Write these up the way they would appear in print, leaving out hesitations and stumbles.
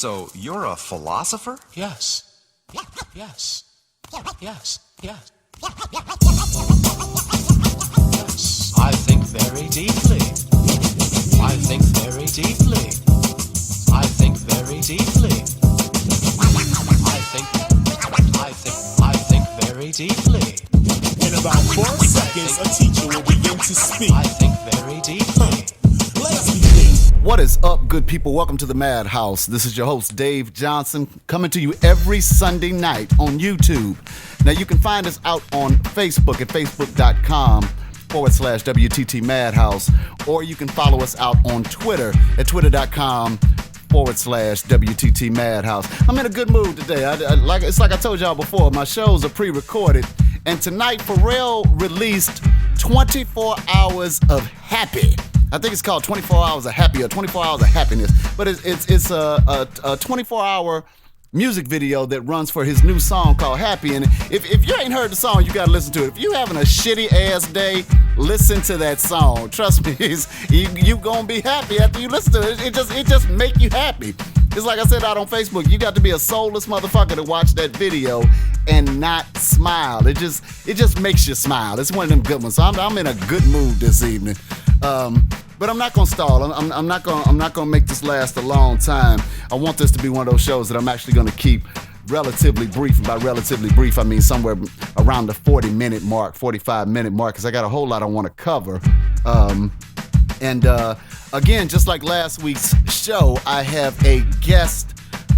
So you're a philosopher? Yes. Yes. Yes. Yes. Yes. I think very deeply. I think very deeply. I think very deeply. I think very deeply. In about 4 seconds, a teacher will begin to speak. I think very deeply. Let us begin. What is up, good people? Welcome to the MadHouse. This is your host, Dave Johnson, coming to you every Sunday night on YouTube. Now, you can find us out on Facebook at facebook.com/WTT MadHouse, or you can follow us out on Twitter at twitter.com/WTT MadHouse. I'm in a good mood today. It's like I told y'all before, my shows are pre-recorded, and tonight Pharrell released 24 Hours of Happy. I think it's called 24 Hours of Happy or 24 Hours of Happiness, but it's a 24-hour music video that runs for his new song called Happy. And if you ain't heard the song, you gotta listen to it. If you having a shitty ass day, listen to that song. Trust me, you gonna be happy after you listen to it. It just make you happy. It's like I said out on Facebook, you got to be a soulless motherfucker to watch that video and not smile. It just makes you smile. It's one of them good ones. So I'm in a good mood this evening. But I'm not gonna stall. I'm not gonna make this last a long time. I want this to be one of those shows that I'm actually gonna keep relatively brief. And by relatively brief, I mean somewhere around the 40-minute mark, 45-minute mark, because I got a whole lot I want to cover. Again, just like last week's show, I have a guest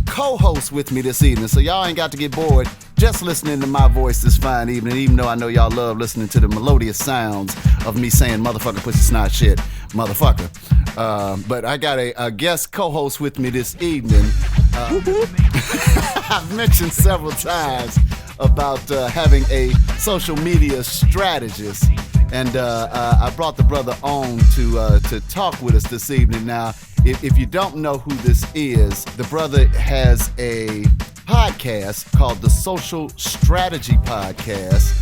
co-host with me this evening, so y'all ain't got to get bored just listening to my voice this fine evening, even though I know y'all love listening to the melodious sounds of me saying motherfucker, pussy, snot, shit, motherfucker. But I got a guest co-host with me this evening. I've mentioned several times about having a social media strategist, and I brought the brother on to talk with us this evening. Now, if you don't know who this is, the brother has a podcast called the Social Strategy Podcast,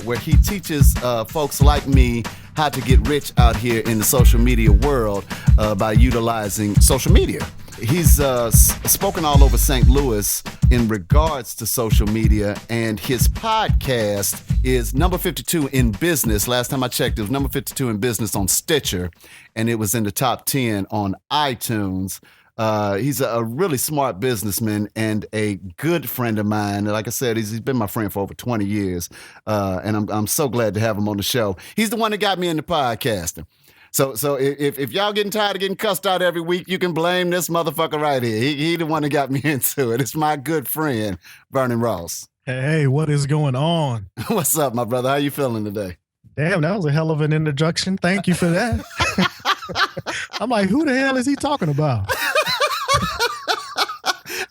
where he teaches folks like me how to get rich out here in the social media world by utilizing social media. He's spoken all over St. Louis in regards to social media, and his podcast is number 52 in business. Last time I checked, it was number 52 in business on Stitcher, and it was in the top 10 on iTunes. He's a really smart businessman and a good friend of mine. Like I said, he's been my friend for over 20 years, and I'm so glad to have him on the show. He's the one that got me into podcasting. So if y'all getting tired of getting cussed out every week, you can blame this motherfucker right here. He the one that got me into it. It's my good friend, Vern Ross. Hey, what is going on? What's up, my brother? How you feeling today? Damn, that was a hell of an introduction. Thank you for that. I'm like, who the hell is he talking about?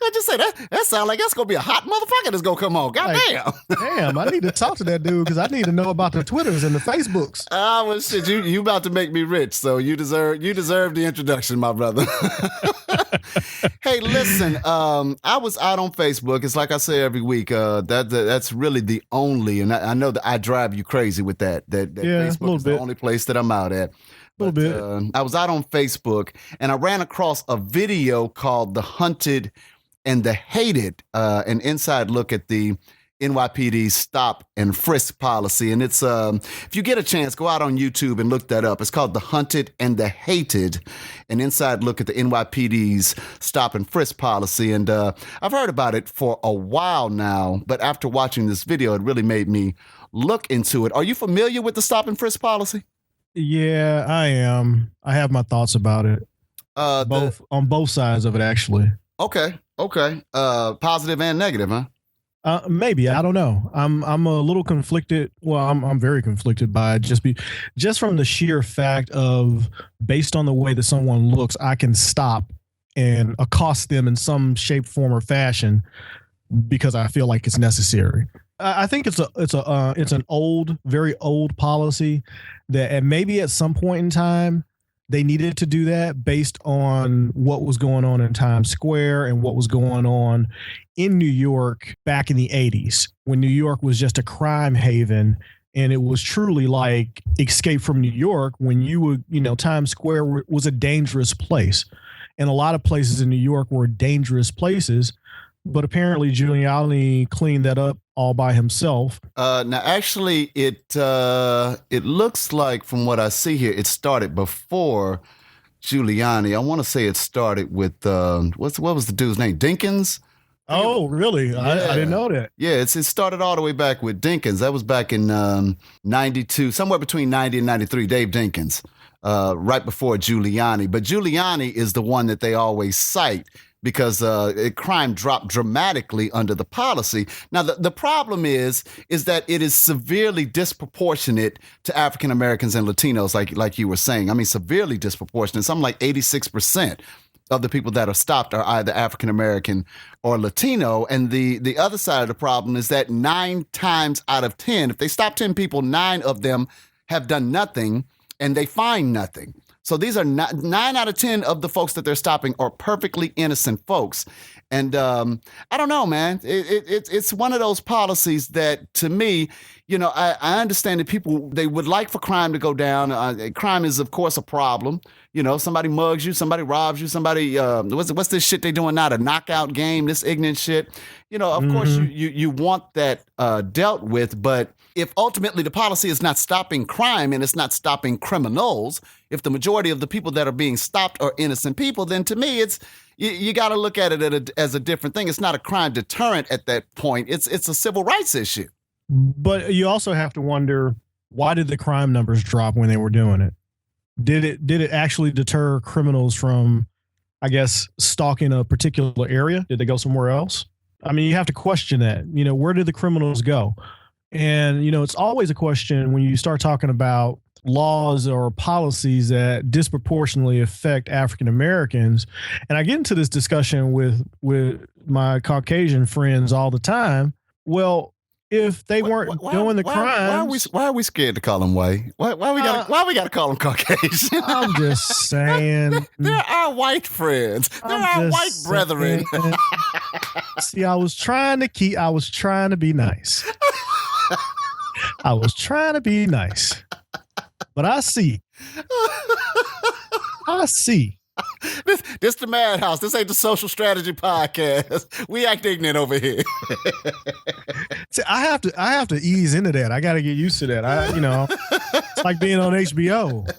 I just say that sounds like that's gonna be a hot motherfucker that's gonna come on. Goddamn. Damn, I need to talk to that dude because I need to know about the Twitters and the Facebooks. Well, shit, you about to make me rich, so you deserve the introduction, my brother. Hey, listen, I was out on Facebook. It's like I say every week. That's really the only, and I know that I drive you crazy with that. That yeah, Facebook is the only place that I'm out at. A little bit. I was out on Facebook and I ran across a video called "The Hunted and the Hated," an inside look at the NYPD's stop and frisk policy. And it's, if you get a chance, go out on YouTube and look that up. It's called "The Hunted and the Hated," an inside look at the NYPD's stop and frisk policy. And I've heard about it for a while now, but after watching this video, it really made me look into it. Are you familiar with the stop and frisk policy? Yeah, I am. I have my thoughts about it. On both sides of it, actually. Okay. Positive and negative, huh? Maybe, I don't know. I'm a little conflicted. Well, I'm very conflicted by it. Just from the sheer fact of, based on the way that someone looks, I can stop and accost them in some shape, form, or fashion because I feel like it's necessary. I think it's an old, very old policy that, and maybe at some point in time, they needed to do that based on what was going on in Times Square and what was going on in New York back in the 80s, when New York was just a crime haven. And it was truly like Escape from New York, when Times Square was a dangerous place. and a lot of places in New York were dangerous places. But apparently Giuliani cleaned that up all by himself. Now, actually, it looks like from what I see here, it started before Giuliani. I want to say it started with what was the dude's name? Dinkins. Oh, really? Yeah. I didn't know that. Yeah, it started all the way back with Dinkins. That was back in 92, somewhere between 90 and 93, Dave Dinkins, right before Giuliani. But Giuliani is the one that they always cite because crime dropped dramatically under the policy. Now, the problem is that it is severely disproportionate to African Americans and Latinos, like you were saying. I mean, severely disproportionate. Something like 86% of the people that are stopped are either African American or Latino. And the other side of the problem is that 9 times out of 10, if they stop 10 people, 9 of them have done nothing and they find nothing. So these are 9 out of 10 of the folks that they're stopping are perfectly innocent folks. And I don't know, man. It's one of those policies that, to me, I understand that people, they would like for crime to go down. Crime is, of course, a problem. Somebody mugs you, somebody robs you, somebody, what's this shit they doing now, the knockout game, this ignorant shit. Of course, you want that dealt with, but if ultimately the policy is not stopping crime and it's not stopping criminals, if the majority of the people that are being stopped are innocent people, then to me, it's you got to look at it as a different thing. It's not a crime deterrent at that point. It's a civil rights issue. But you also have to wonder, why did the crime numbers drop when they were doing it? Did it actually deter criminals from, I guess, stalking a particular area? Did they go somewhere else? I mean, you have to question that. Where did the criminals go? And, it's always a question when you start talking about laws or policies that disproportionately affect African Americans. And I get into this discussion with my Caucasian friends all the time. Well, if they weren't doing the crimes, why are we scared to call them white? Why we gotta call them Caucasian? I'm just saying, they're our white friends. They're our white brethren. See, I was trying to be nice. I was trying to be nice, but I see. This the MadHouse. This ain't the Social Strategy Podcast. We act ignorant over here. See, I have to ease into that. I got to get used to that. It's like being on HBO.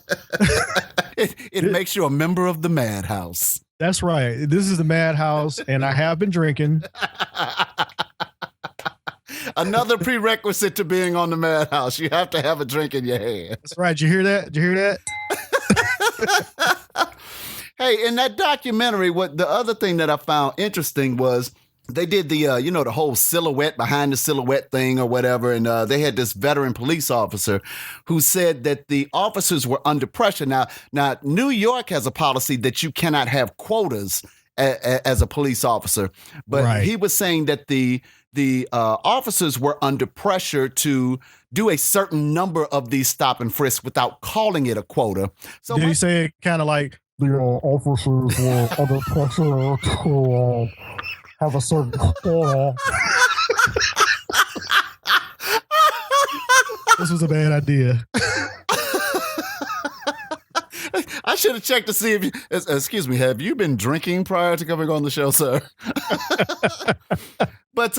It makes you a member of the MadHouse. That's right. This is the MadHouse, and I have been drinking. Another prerequisite to being on the MadHouse, you have to have a drink in your hand. That's right. Did you hear that? Hey, in that documentary, what the other thing that I found interesting was they did the, the whole silhouette behind the silhouette thing or whatever. And they had this veteran police officer who said that the officers were under pressure. Now, New York has a policy that you cannot have quotas as a police officer. But right. He was saying that the officers were under pressure to do a certain number of these stop and frisk without calling it a quota. So did he say it kind of like the officers were under pressure to have a certain quota? This was a bad idea. I should have checked to see if you, excuse me, have you been drinking prior to coming on the show, sir? But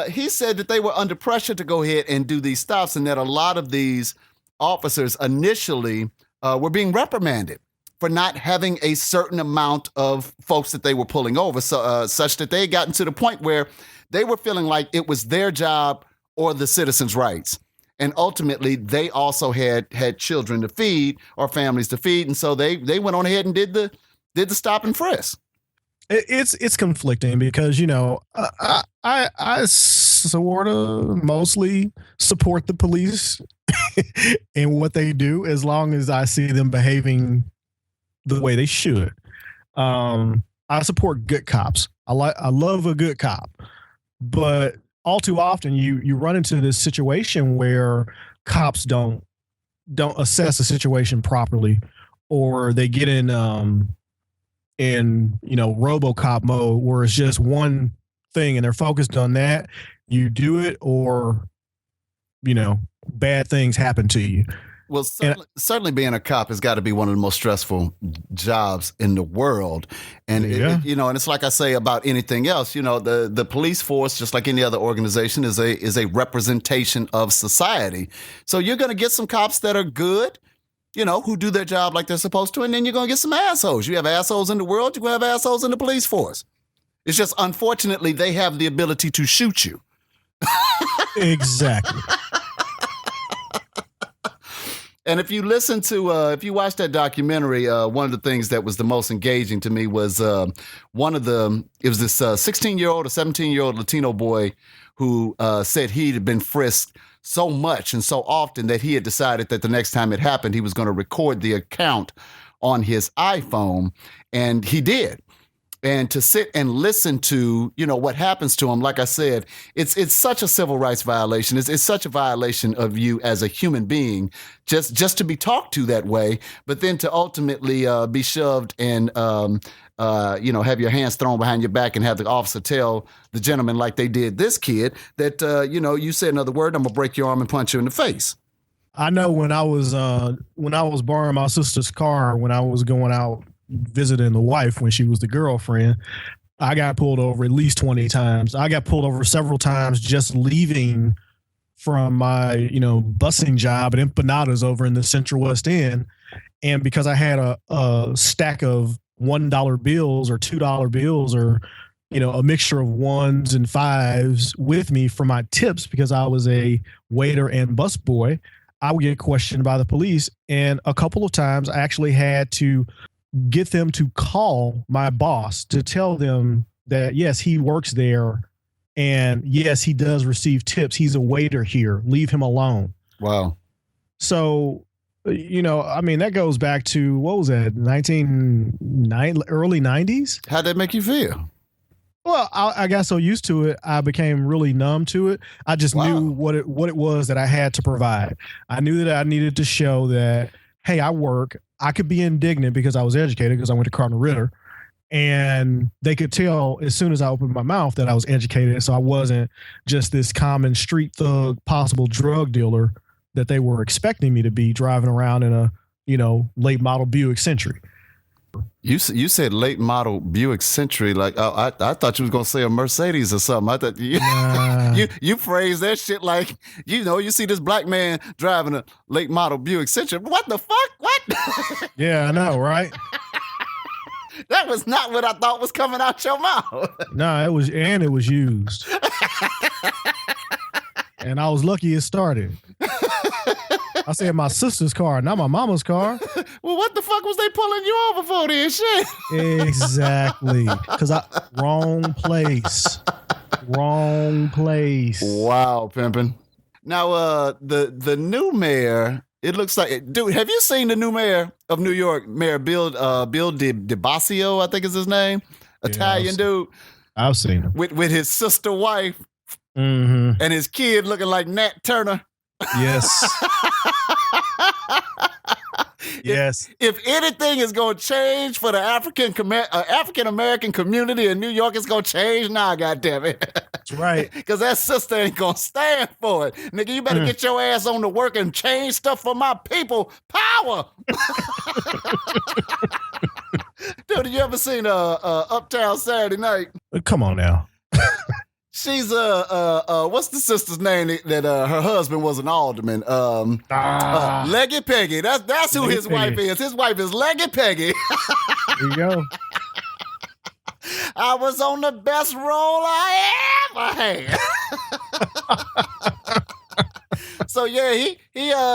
he said that they were under pressure to go ahead and do these stops, and that a lot of these officers initially were being reprimanded for not having a certain amount of folks that they were pulling over, so such that they had gotten to the point where they were feeling like it was their job or the citizens' rights. And ultimately, they also had children to feed or families to feed, and so they went on ahead and did the stop and frisk. It's conflicting because I sort of mostly support the police and what they do as long as I see them behaving the way they should. I support good cops. I love a good cop, but all too often you run into this situation where cops don't assess a situation properly, or they get in RoboCop mode where it's just one thing and they're focused on that. You do it, or bad things happen to you. Well, certainly being a cop has got to be one of the most stressful jobs in the world. And, and it's like I say about anything else, the police force, just like any other organization, is a representation of society. So you're going to get some cops that are good, who do their job like they're supposed to. And then you're going to get some assholes. You have assholes in the world. You're going to have assholes in the police force. It's just, unfortunately, they have the ability to shoot you. Exactly. And if you listen to, if you watch that documentary, one of the things that was the most engaging to me was it was this 16-year-old or 17-year-old Latino boy who said he had been frisked so much and so often that he had decided that the next time it happened, he was going to record the account on his iPhone. And he did. And to sit and listen to, what happens to him, like I said, it's such a civil rights violation. It's such a violation of you as a human being, just to be talked to that way, but then to ultimately be shoved and, have your hands thrown behind your back and have the officer tell the gentleman like they did this kid that, you said another word, I'm going to break your arm and punch you in the face. I know when I was borrowing my sister's car, when I was going out visiting the wife when she was the girlfriend, I got pulled over at least 20 times. I got pulled over several times just leaving from my, busing job at Empanadas over in the Central West End. And because I had a stack of $1 bills or $2 bills or, a mixture of ones and fives with me for my tips, because I was a waiter and busboy, I would get questioned by the police. And a couple of times I actually had to get them to call my boss to tell them that, yes, he works there. And yes, he does receive tips. He's a waiter here. Leave him alone. Wow. So, that goes back to, what was that? Early 90s. How'd that make you feel? Well, I got so used to it, I became really numb to it. I just knew what it was that I had to provide. I knew that I needed to show that, hey, I work. I could be indignant because I was educated, because I went to Cardinal Ritter, and they could tell as soon as I opened my mouth that I was educated. So I wasn't just this common street thug, possible drug dealer that they were expecting me to be, driving around in a, late model Buick Century. You said late model Buick Century, like I thought you was gonna say a Mercedes or something. I thought you phrased that shit like you see this black man driving a late model Buick Century. What the fuck? What? Yeah, I know, right? That was not what I thought was coming out your mouth. No, it was used, and I was lucky it started. I said my sister's car, not my mama's car. Well, what the fuck was they pulling you over for then? Shit. Exactly. Because wrong place. Wow, pimpin'. Now, the new mayor, it looks like, dude, have you seen the new mayor of New York, Mayor Bill de Blasio, I think is his name? Italian dude. I've seen him. With his sister wife and his kid looking like Nat Turner. Yes. Yes. If anything is going to change for the African American community in New York, it's going to change now, goddammit. That's right. Because that sister ain't going to stand for it. Nigga, you better get your ass on to work and change stuff for my people. Power! Dude, you ever seen Uptown Saturday Night? Come on now. She's what's the sister's name that her husband was an alderman? Leggy Peggy. That's who his wife is. His wife is Leggy Peggy. There you go. I was on the best roll I ever had. So yeah,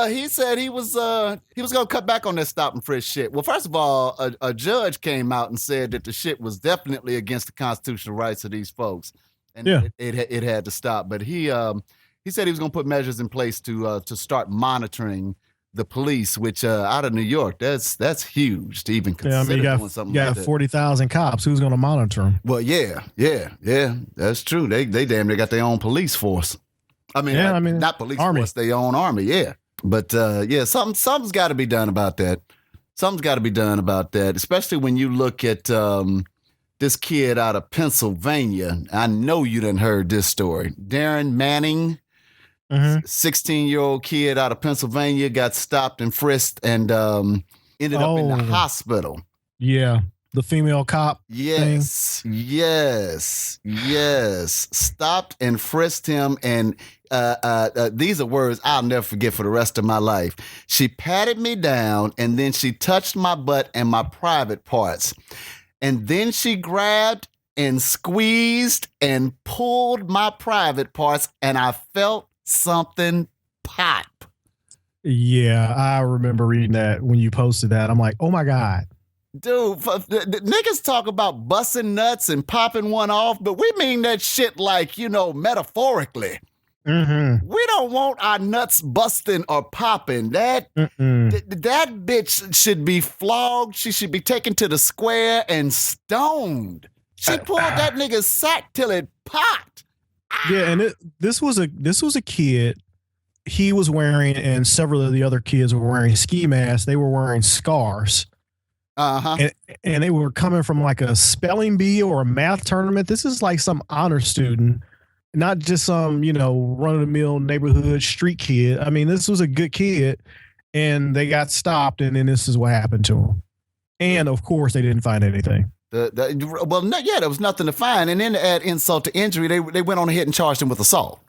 he said he was gonna cut back on that stop and frisk shit. Well, first of all, a judge came out and said that the shit was definitely against the constitutional rights of these folks. And it had to stop. But he said he was going to put measures in place to start monitoring the police, which out of New York, that's huge to even consider doing something like that. You got 40,000 cops. Who's going to monitor them? Well, yeah, that's true. They damn near got their own police force. I mean, not police army. Force, their own army. Yeah, but something's got to be done about that. Something's got to be done about that, especially when you look at this kid out of Pennsylvania. I know you done heard this story. Darren Manning, Mhm. 16-year-old kid out of Pennsylvania got stopped and frisked and ended up in the Oh. hospital. Yeah, the female cop thing. Yes. Stopped and frisked him, and these are words I'll never forget for the rest of my life. She patted me down, and then she touched my butt and my private parts. And then she grabbed and squeezed and pulled my private parts, and I felt something pop. Yeah, I remember reading that when you posted that. I'm like, oh my God. Dude, the niggas talk about busting nuts and popping one off, but we mean that shit like, metaphorically. Mm-hmm. We don't want our nuts busting or popping. That bitch should be flogged. She should be taken to the square and stoned. She pulled that nigga's sack till it popped. Yeah, and this was a kid. He was wearing, and several of the other kids were wearing ski masks. They were wearing scarves. Uh-huh. And they were coming from like a spelling bee or a math tournament. This is like some honor student, not just some, run-of-the-mill neighborhood street kid. I mean, this was a good kid, and they got stopped, and then this is what happened to him. And, of course, they didn't find anything. There was nothing to find. And then to add insult to injury, they went on ahead and charged him with assault.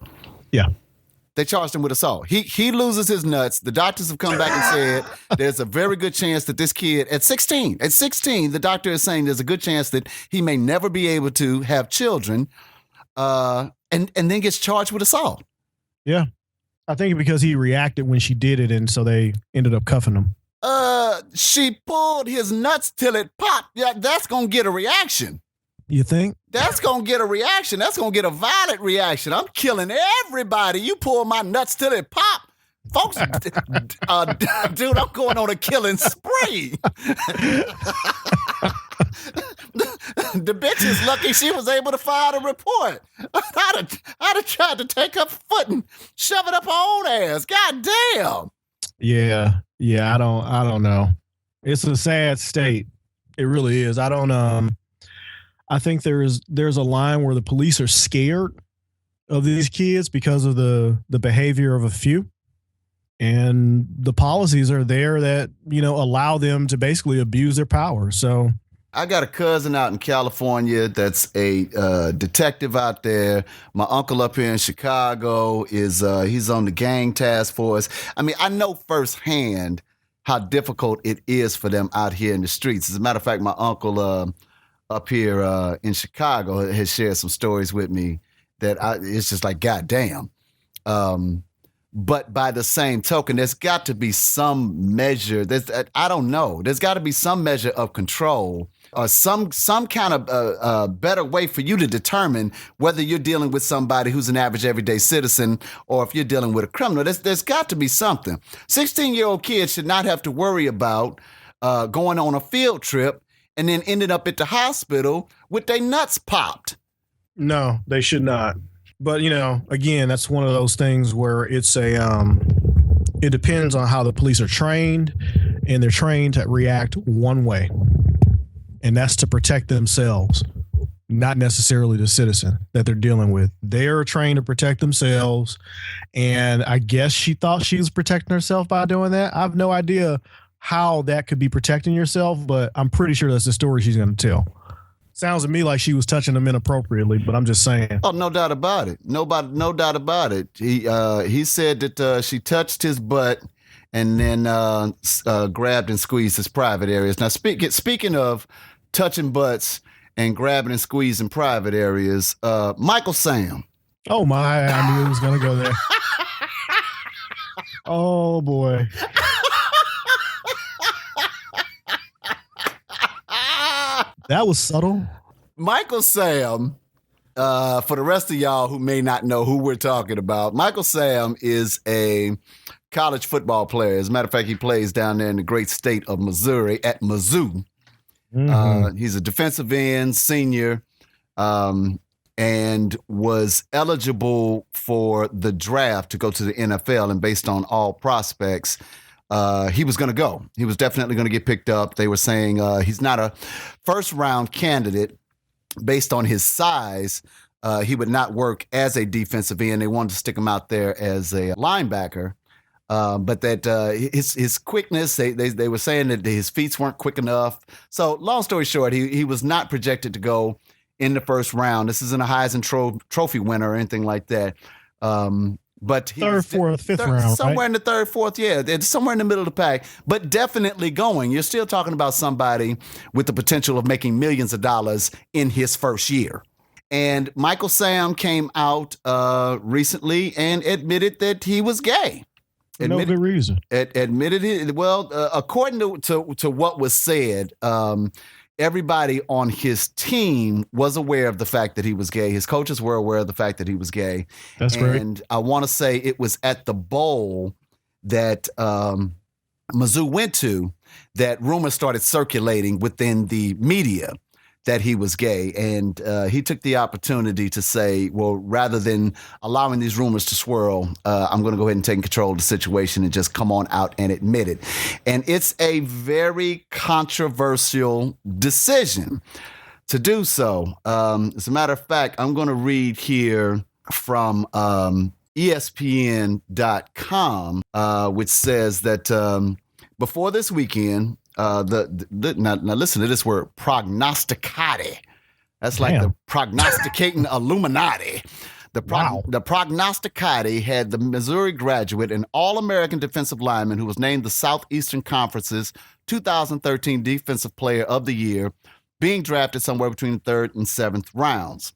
Yeah. They charged him with assault. He loses his nuts. The doctors have come back and said there's a very good chance that this kid at 16, the doctor is saying there's a good chance that he may never be able to have children, and then gets charged with assault. Yeah. I think because he reacted when she did it, and so they ended up cuffing him. She pulled his nuts till it popped. Yeah, that's gonna get a reaction. You think? That's going to get a reaction. That's going to get a violent reaction. I'm killing everybody. You pull my nuts till it pop. Folks, dude, I'm going on a killing spree. The bitch is lucky she was able to file a report. I'd have tried to take her foot and shove it up her own ass. God damn. Yeah. I don't know. It's a sad state. It really is. I think there's a line where the police are scared of these kids because of the behavior of a few, and the policies are there that allow them to basically abuse their power. So I got a cousin out in California that's a detective out there. My uncle up here in Chicago is he's on the gang task force. I mean, I know firsthand how difficult it is for them out here in the streets. As a matter of fact, my uncle up here in Chicago has shared some stories with me that it's just like, goddamn. But by the same token, there's got to be some measure. I don't know. There's got to be some measure of control or some kind of better way for you to determine whether you're dealing with somebody who's an average everyday citizen or if you're dealing with a criminal. There's got to be something. 16-year-old kids should not have to worry about going on a field trip and then ended up at the hospital with their nuts popped. No, they should not. But, again, that's one of those things where it's it depends on how the police are trained, and they're trained to react one way. And that's to protect themselves, not necessarily the citizen that they're dealing with. They're trained to protect themselves. And I guess she thought she was protecting herself by doing that. I have no idea how that could be protecting yourself, but I'm pretty sure that's the story she's going to tell. Sounds to me like she was touching him inappropriately, but I'm just saying. Oh, no doubt about it. No doubt about it. He said that she touched his butt and then grabbed and squeezed his private areas. Now, speaking of touching butts and grabbing and squeezing private areas, Michael Sam. Oh my! I knew it was going to go there. Oh boy. That was subtle. Michael Sam, for the rest of y'all who may not know who we're talking about, Michael Sam is a college football player. As a matter of fact, he plays down there in the great state of Missouri at Mizzou. Mm-hmm. He's a defensive end, senior, and was eligible for the draft to go to the NFL. And based on all prospects, he was going to go. He was definitely going to get picked up. They were saying he's not a first-round candidate based on his size, he would not work as a defensive end. They wanted to stick him out there as a linebacker. But that his quickness, they were saying that his feet weren't quick enough. So long story short, he was not projected to go in the first round. This isn't a Heisman Trophy winner or anything like that. But third, fourth, fifth round, somewhere right? in the third, fourth, yeah, it's somewhere in the middle of the pack. But definitely going. You're still talking about somebody with the potential of making millions of dollars in his first year. And Michael Sam came out recently and admitted that he was gay. No good reason. Admitted it. Well, according to what was said, everybody on his team was aware of the fact that he was gay. His coaches were aware of the fact that he was gay. That's right. And I want to say it was at the bowl that Mizzou went to that rumors started circulating within the media that he was gay. And he took the opportunity to say, well, rather than allowing these rumors to swirl, I'm going to go ahead and take control of the situation and just come on out and admit it. And it's a very controversial decision to do so. As a matter of fact, I'm going to read here from ESPN.com, which says that before this weekend, now listen to this word, prognosticati. That's like the prognosticating Illuminati. The prognosticati had the Missouri graduate and All-American defensive lineman who was named the Southeastern Conference's 2013 Defensive Player of the Year, being drafted somewhere between the third and seventh rounds.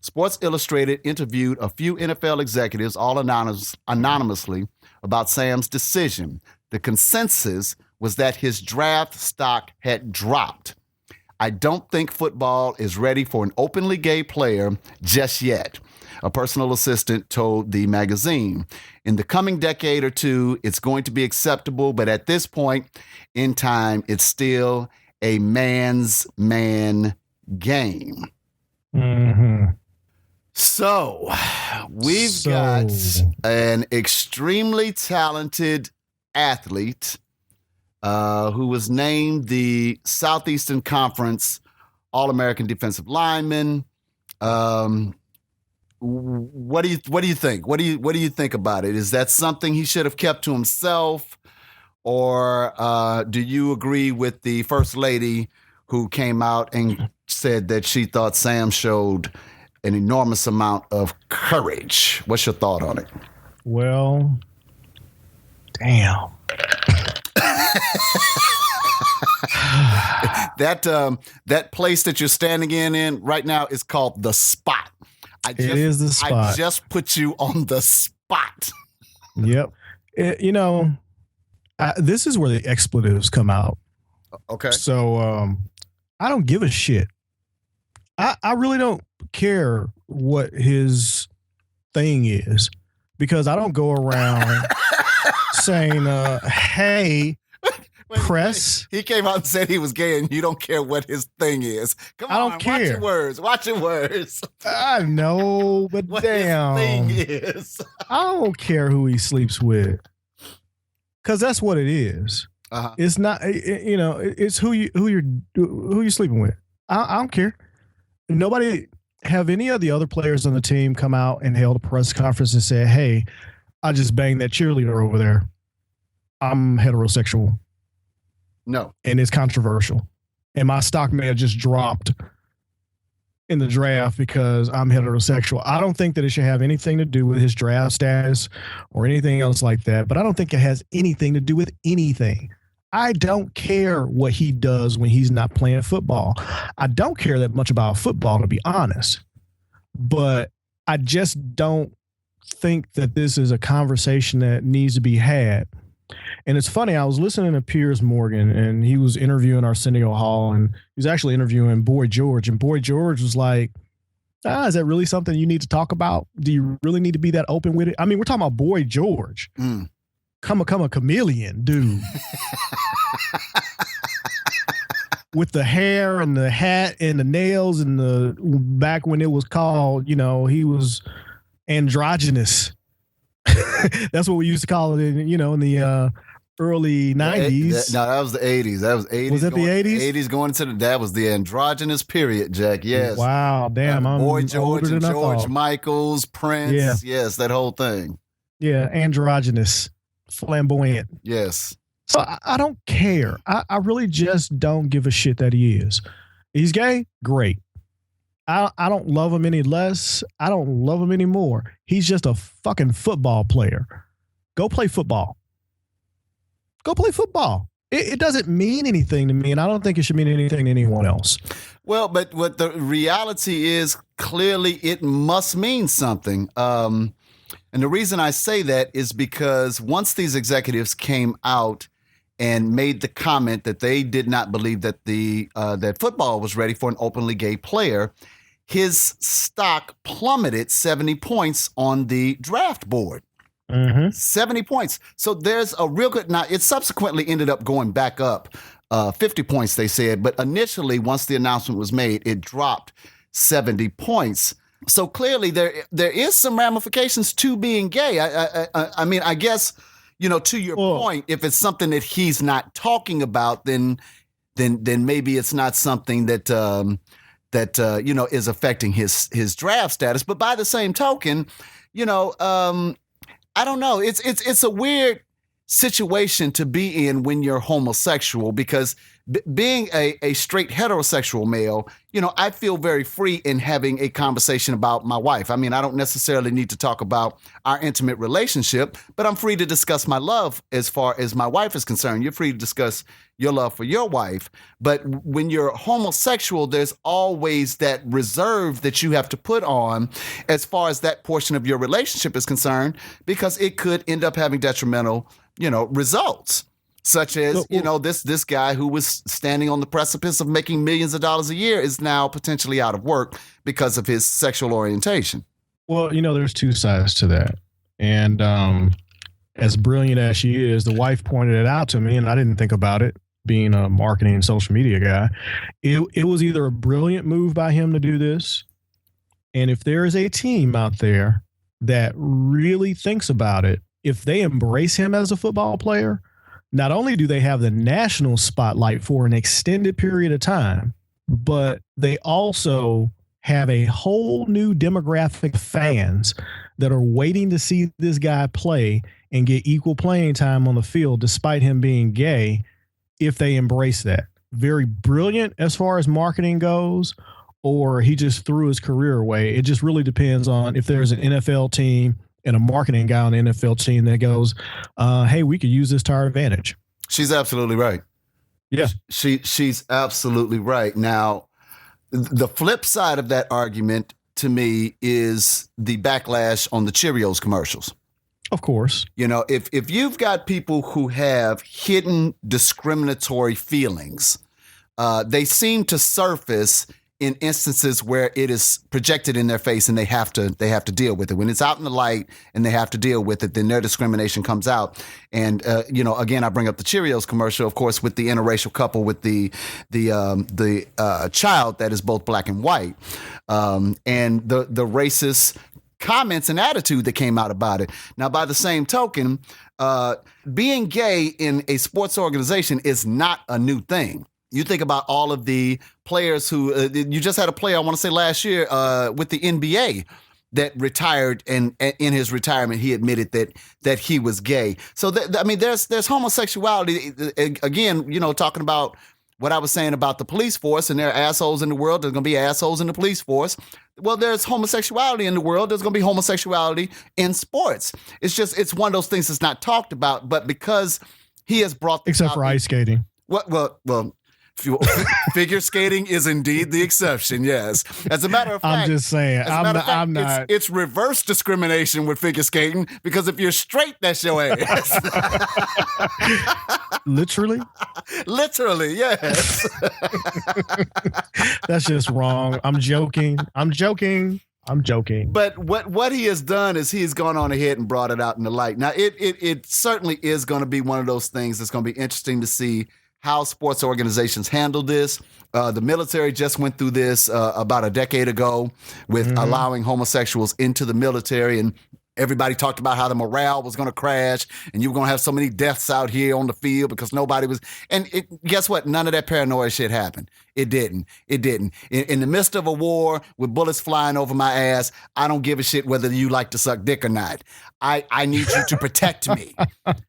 Sports Illustrated interviewed a few NFL executives, all anonymously, about Sam's decision. The consensus was that his draft stock had dropped. I don't think football is ready for an openly gay player just yet, a personal assistant told the magazine. In the coming decade or two, it's going to be acceptable, but at this point in time, it's still a man's man game. Mm-hmm. So we've got an extremely talented athlete who was named the Southeastern Conference All-American Defensive Lineman. What do you think? What do you think about it? Is that something he should have kept to himself, or do you agree with the First Lady who came out and said that she thought Sam showed an enormous amount of courage? What's your thought on it? Well, damn. That place that you're standing in right now is called The Spot. It is The Spot. I just put you on the spot. Yep. This is where the expletives come out. Okay. So I don't give a shit. I really don't care what his thing is, because I don't go around saying, hey, press. He came out and said he was gay, and you don't care what his thing is. Come on, I don't care. Watch your words. I know, but what damn. his thing is. I don't care who he sleeps with, because that's what it is. Uh-huh. It's not, it's who you're sleeping with. I don't care. Nobody have any of the other players on the team come out and held a press conference and say, hey, I just banged that cheerleader over there. I'm heterosexual. No. And it's controversial. And my stock may have just dropped in the draft because I'm heterosexual. I don't think that it should have anything to do with his draft status or anything else like that. But I don't think it has anything to do with anything. I don't care what he does when he's not playing football. I don't care that much about football, to be honest. But I just don't think that this is a conversation that needs to be had. And it's funny, I was listening to Piers Morgan, and he was interviewing Arsenio Hall, and he was actually interviewing Boy George. And Boy George was like, is that really something you need to talk about? Do you really need to be that open with it? I mean, we're talking about Boy George. Come a chameleon, dude. With the hair and the hat and the nails and the back when it was called, he was androgynous. That's what we used to call it in the early 90s. No, that was the 80s. That was 80s. Was it the 80s? 80s going into that was the androgynous period, Jack. Yes. Wow, damn. I'm Boy George older and than I George thought. Michaels, Prince. Yeah. Yes, that whole thing. Yeah, androgynous, flamboyant. Yes. So I don't care. I really just don't give a shit that he is. He's gay? Great. I don't love him any less. I don't love him anymore. He's just a fucking football player. Go play football. Go play football. It doesn't mean anything to me, and I don't think it should mean anything to anyone else. Well, but what the reality is, clearly it must mean something. And the reason I say that is because once these executives came out and made the comment that they did not believe that that football was ready for an openly gay player, his stock plummeted 70 points on the draft board. 70 points. So there's a real good. Now, it subsequently ended up going back up 50 points, they said. But initially, once the announcement was made, it dropped 70 points. So clearly, there is some ramifications to being gay. I mean, I guess, to your point, if it's something that he's not talking about, then maybe it's not something that is affecting his draft status. But by the same token, I don't know. It's a weird situation to be in when you're homosexual, because being a straight heterosexual male, I feel very free in having a conversation about my wife. I mean, I don't necessarily need to talk about our intimate relationship, but I'm free to discuss my love as far as my wife is concerned. You're free to discuss your love for your wife. But when you're homosexual, there's always that reserve that you have to put on as far as that portion of your relationship is concerned, because it could end up having detrimental, results. Such as, this guy who was standing on the precipice of making millions of dollars a year is now potentially out of work because of his sexual orientation. Well, there's two sides to that. And as brilliant as she is, the wife pointed it out to me, and I didn't think about it, being a marketing and social media guy. It was either a brilliant move by him to do this, and if there is a team out there that really thinks about it, if they embrace him as a football player, not only do they have the national spotlight for an extended period of time, but they also have a whole new demographic of fans that are waiting to see this guy play and get equal playing time on the field despite him being gay, if they embrace that. Very brilliant as far as marketing goes, or he just threw his career away. It just really depends on if there's an NFL team and a marketing guy on the NFL team that goes, hey, we could use this to our advantage. She's absolutely right. Yeah. She's absolutely right. Now, the flip side of that argument to me is the backlash on the Cheerios commercials. Of course. If you've got people who have hidden discriminatory feelings, they seem to surface in instances where it is projected in their face and they have to deal with it. When it's out in the light and they have to deal with it, then their discrimination comes out. And again, I bring up the Cheerios commercial, of course, with the interracial couple with the child that is both black and white, and the racist comments and attitude that came out about it. Now, by the same token, being gay in a sports organization is not a new thing. You think about all of the players who you just had a player, I want to say last year with the NBA that retired, and in his retirement, he admitted that he was gay. So, there's homosexuality. Again, talking about what I was saying about the police force, and there are assholes in the world. There's going to be assholes in the police force. Well, there's homosexuality in the world. There's going to be homosexuality in sports. It's one of those things that's not talked about, but because he has brought this except for ice skating. Well, figure skating is indeed the exception. Yes, as a matter of fact, I'm just saying. I'm not. It's reverse discrimination with figure skating, because if you're straight, that's your ass. Literally, yes. That's just wrong. I'm joking. But what he has done is he's gone on ahead and brought it out in the light. Now, it certainly is going to be one of those things that's going to be interesting to see how sports organizations handle this. The military just went through this about a decade ago with allowing homosexuals into the military. And Everybody talked about how the morale was going to crash and you were going to have so many deaths out here on the field because nobody was. And guess what? None of that paranoia shit happened. It didn't. It didn't. In the midst of a war with bullets flying over my ass, I don't give a shit whether you like to suck dick or not. I need you to protect me.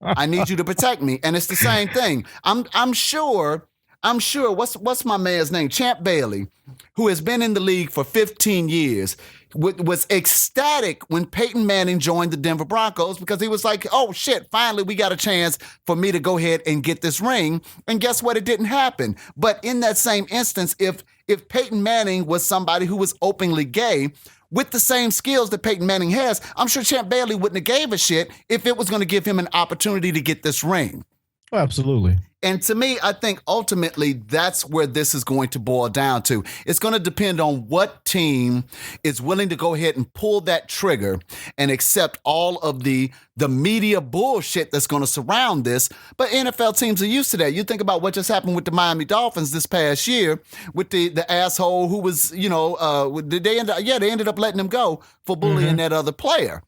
I need you to protect me. And it's the same thing. I'm sure. What's my man's name? Champ Bailey, who has been in the league for 15 years, was ecstatic when Peyton Manning joined the Denver Broncos because he was like, oh shit, finally we got a chance for me to go ahead and get this ring. And guess what? It didn't happen. But in that same instance, if Peyton Manning was somebody who was openly gay with the same skills that Peyton Manning has, I'm sure Champ Bailey wouldn't have gave a shit if it was going to give him an opportunity to get this ring. Oh, absolutely. And to me, I think ultimately that's where this is going to boil down to. It's going to depend on what team is willing to go ahead and pull that trigger and accept all of the media bullshit that's going to surround this. But NFL teams are used to that. You think about what just happened with the Miami Dolphins this past year with the asshole who was, they ended up letting him go for bullying that other player.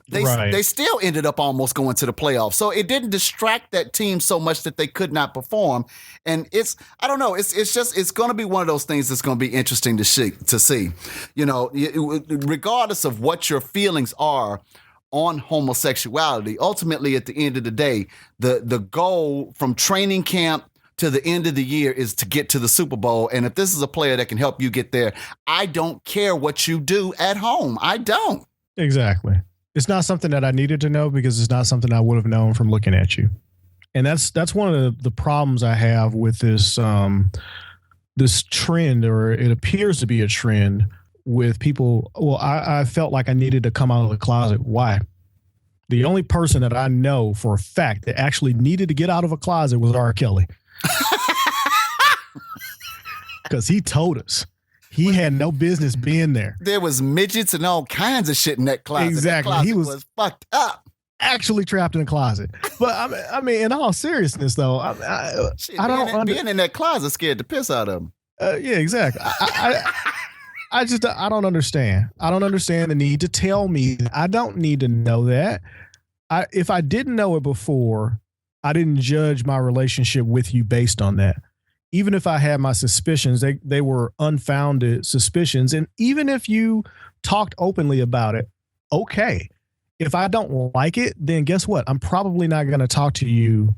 They still ended up almost going to the playoffs. So it didn't distract that team so much that they could not perform. And I don't know, it's going to be one of those things that's going to be interesting to see. Regardless of what your feelings are on homosexuality, ultimately at the end of the day, the goal from training camp to the end of the year is to get to the Super Bowl. And if this is a player that can help you get there, I don't care what you do at home. I don't. Exactly. It's not something that I needed to know because it's not something I would have known from looking at you. And that's one of the problems I have with this this trend, or it appears to be a trend with people. Well, I felt like I needed to come out of the closet. Why? The only person that I know for a fact that actually needed to get out of a closet was R. Kelly. Because he told us. He had no business being there. There was midgets and all kinds of shit in that closet. Exactly. That closet was fucked up. Actually trapped in a closet. But I mean, in all seriousness, though, I don't being in that closet scared the piss out of him. Yeah, exactly. I don't understand. I don't understand the need to tell me. I don't need to know that. If I didn't know it before, I didn't judge my relationship with you based on that. Even if I had my suspicions, they were unfounded suspicions. And even if you talked openly about it, okay. If I don't like it, then guess what? I'm probably not going to talk to you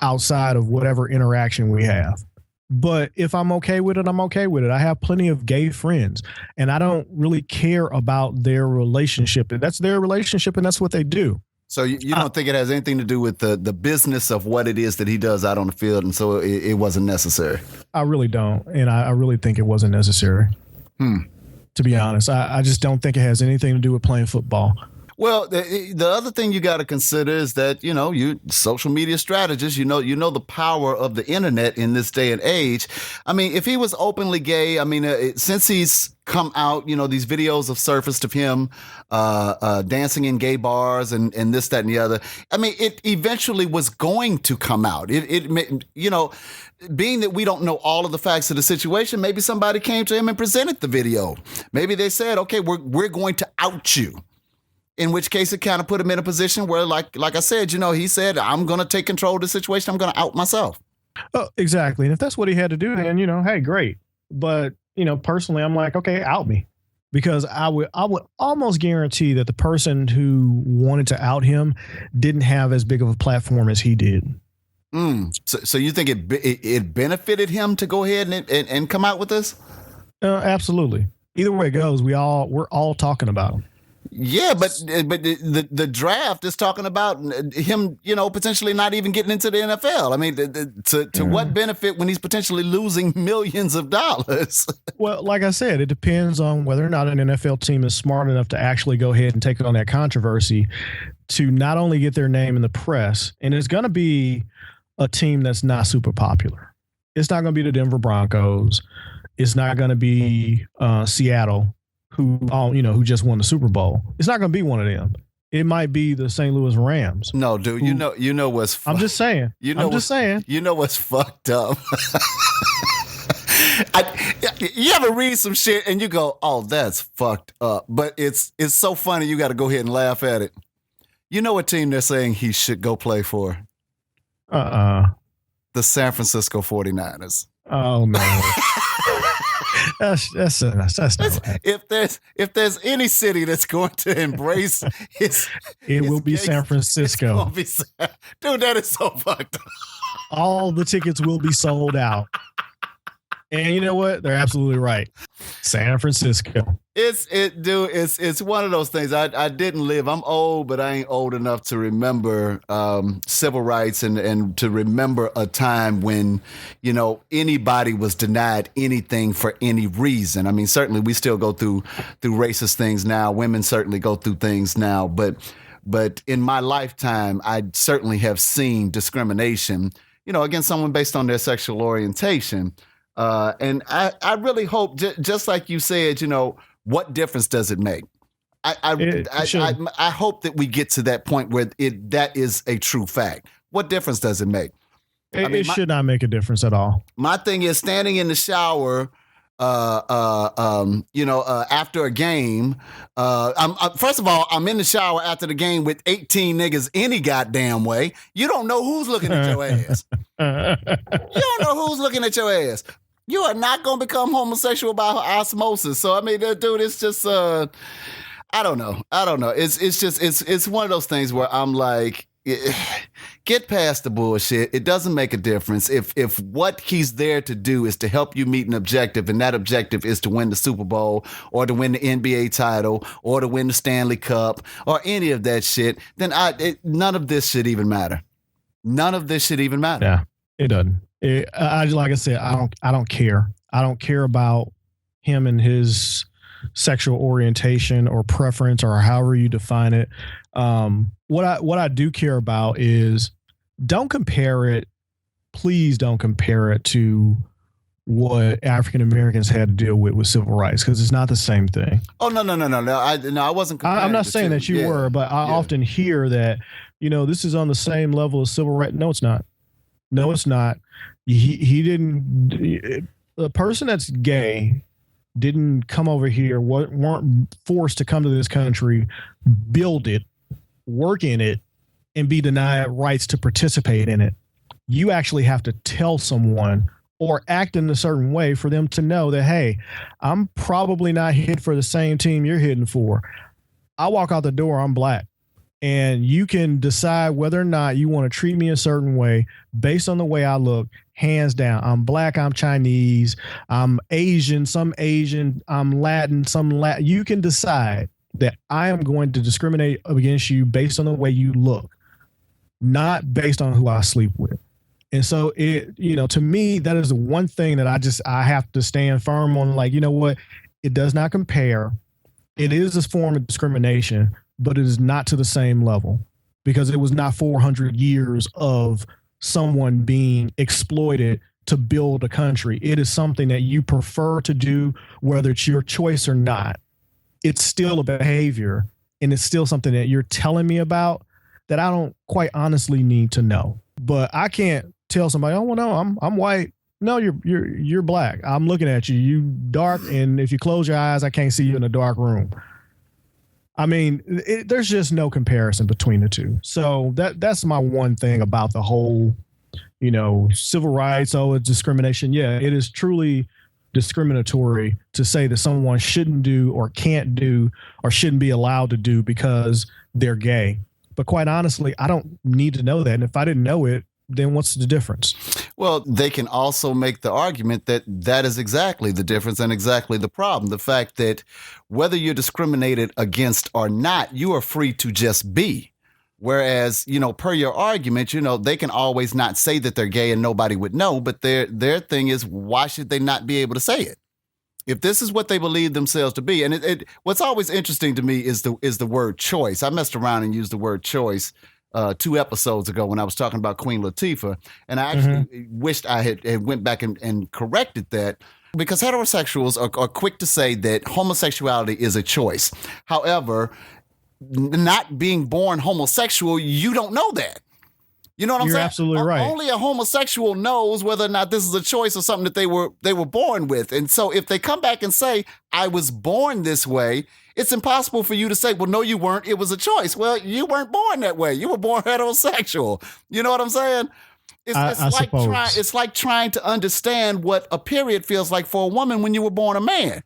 outside of whatever interaction we have. But if I'm okay with it, I'm okay with it. I have plenty of gay friends, and I don't really care about their relationship. That's their relationship, and that's what they do. So you don't think it has anything to do with the business of what it is that he does out on the field, and so it wasn't necessary? I really don't, and I really think it wasn't necessary. To be honest, I just don't think it has anything to do with playing football. Well, the other thing you got to consider is that, you social media strategists, you know the power of the internet in this day and age. I mean, if he was openly gay, I mean, since he's come out, these videos have surfaced of him dancing in gay bars and this, that, and the other. I mean, it eventually was going to come out. Being that we don't know all of the facts of the situation, maybe somebody came to him and presented the video. Maybe they said, okay, we're going to out you. In which case it kind of put him in a position where, like I said, he said, I'm going to take control of the situation. I'm going to out myself. Oh, exactly. And if that's what he had to do, then, hey, great. But, personally, I'm like, okay, out me. Because I would almost guarantee that the person who wanted to out him didn't have as big of a platform as he did. So you think it benefited him to go ahead and come out with this? Absolutely. Either way it goes, we're all talking about him. Yeah, but the draft is talking about him, potentially not even getting into the NFL. I mean, to what benefit when he's potentially losing millions of dollars? Well, like I said, it depends on whether or not an NFL team is smart enough to actually go ahead and take on that controversy to not only get their name in the press, and it's going to be a team that's not super popular. It's not going to be the Denver Broncos. It's not going to be Seattle, who just won the Super Bowl. It's not going to be one of them. It might be the St. Louis Rams. No, dude, you know what's I'm just saying. You know what's fucked up? You ever read some shit and you go, "Oh, that's fucked up," but it's so funny. You got to go ahead and laugh at it. You know what team they're saying he should go play for? The San Francisco 49ers. Oh no. That's not right. If there's any city that's going to embrace it will be San Francisco. Dude, that is so fucked up. All the tickets will be sold out. And you know what? They're absolutely right. San Francisco. It's one of those things. I didn't live. I'm old, but I ain't old enough to remember civil rights and to remember a time when, anybody was denied anything for any reason. I mean, certainly we still go through racist things now. Women certainly go through things now, but in my lifetime, I certainly have seen discrimination, against someone based on their sexual orientation. And I really hope, just like you said, what difference does it make? I hope that we get to that point where that is a true fact. What difference does it make? It should not make a difference at all. My thing is standing in the shower, after a game. First of all, I'm in the shower after the game with 18 niggas any goddamn way. You don't know who's looking at your ass. You don't know who's looking at your ass. You are not going to become homosexual by osmosis. So, I mean, dude, it's just, I don't know. It's one of those things where I'm like, get past the bullshit. It doesn't make a difference. If what he's there to do is to help you meet an objective, and that objective is to win the Super Bowl or to win the NBA title or to win the Stanley Cup or any of that shit, then none of this should even matter. None of this should even matter. Yeah, it doesn't. Like I said, I don't care. I don't care about him and his sexual orientation or preference or however you define it. What I do care about is don't compare it. Please don't compare it to what African Americans had to deal with civil rights, because it's not the same thing. Oh, no. I wasn't comparing. I'm not saying that you were, but I often hear that, this is on the same level as civil rights. No, it's not. No, it's not. He didn't. The person that's gay didn't come over here, weren't forced to come to this country, build it, work in it, and be denied rights to participate in it. You actually have to tell someone or act in a certain way for them to know that, hey, I'm probably not hitting for the same team you're hitting for. I walk out the door, I'm black. And you can decide whether or not you want to treat me a certain way based on the way I look, hands down. I'm black, I'm Chinese, I'm Asian, I'm Latin, some Latin. You can decide that I am going to discriminate against you based on the way you look, not based on who I sleep with. And so to me, that is the one thing that I have to stand firm on. Like, you know what? It does not compare. It is a form of discrimination, but it is not to the same level, because it was not 400 years of someone being exploited to build a country. It is something that you prefer to do, whether it's your choice or not. It's still a behavior, and it's still something that you're telling me about that I don't quite honestly need to know. But I can't tell somebody, oh, well, no, I'm white. No, you're black. I'm looking at you. You dark, and if you close your eyes, I can't see you in a dark room. I mean, there's just no comparison between the two. So that's my one thing about the whole, civil rights. Oh, it's discrimination. Yeah, it is truly discriminatory to say that someone shouldn't do or can't do or shouldn't be allowed to do because they're gay. But quite honestly, I don't need to know that. And if I didn't know it, then what's the difference? Well, they can also make the argument that that is exactly the difference and exactly the problem. The fact that whether you're discriminated against or not, you are free to just be. Whereas, per your argument, they can always not say that they're gay and nobody would know. But their thing is, why should they not be able to say it? If this is what they believe themselves to be. And what's always interesting to me is the word choice. I messed around and used the word choice 2 episodes ago when I was talking about Queen Latifah, and I actually wished I had went back and corrected that, because heterosexuals are quick to say that homosexuality is a choice. However, not being born homosexual, you don't know that. You know what I'm You're saying? absolutely right. Only a homosexual knows whether or not this is a choice or something that they were born with. And so if they come back and say, I was born this way, it's impossible for you to say, well, no, you weren't. It was a choice. Well, you weren't born that way. You were born heterosexual. You know what I'm saying? It's like trying to understand what a period feels like for a woman when you were born a man.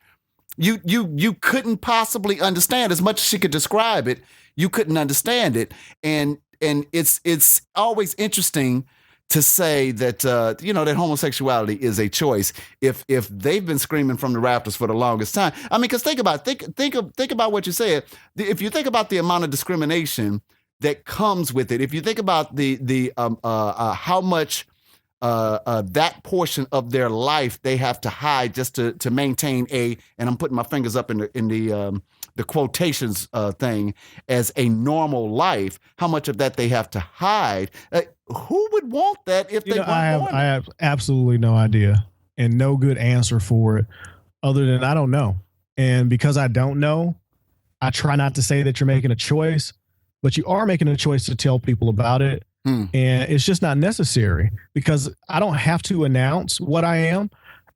You couldn't possibly understand as much as she could describe it. You couldn't understand it. And it's always interesting to say that that homosexuality is a choice. If they've been screaming from the rafters for the longest time, I mean, because think about what you said. If you think about the amount of discrimination that comes with it, if you think about the how much that portion of their life they have to hide just to maintain and I'm putting my fingers up in the quotations thing as a normal life, how much of that they have to hide. Who would want that if they weren't born? I have absolutely no idea and no good answer for it other than I don't know. And because I don't know, I try not to say that you're making a choice, but you are making a choice to tell people about it. And it's just not necessary because I don't have to announce what I am.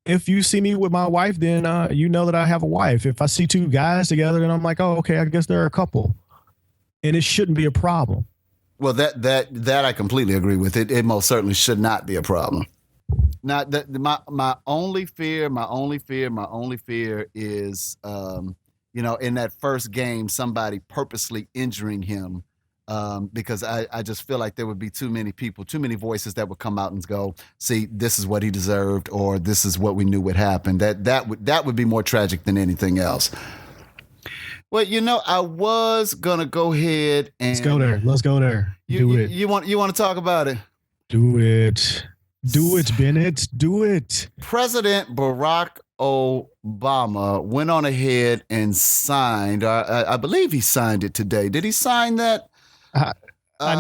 If you see me with my wife, then you know that I have a wife. If I see two guys together, then I'm like, oh, okay, I guess they're a couple. And it shouldn't be a problem. Well, that I completely agree with. It most certainly should not be a problem. Now, my only fear is, in that first game, somebody purposely injuring him. Because I just feel like there would be too many people, too many voices that would come out and go, see, this is what he deserved, or this is what we knew would happen. That would be more tragic than anything else. Well, I was gonna go ahead and Let's go there. Do it. You want to talk about it? Do it, Bennett. Do it. President Barack Obama went on ahead and signed. I believe he signed it today. Did he sign that? I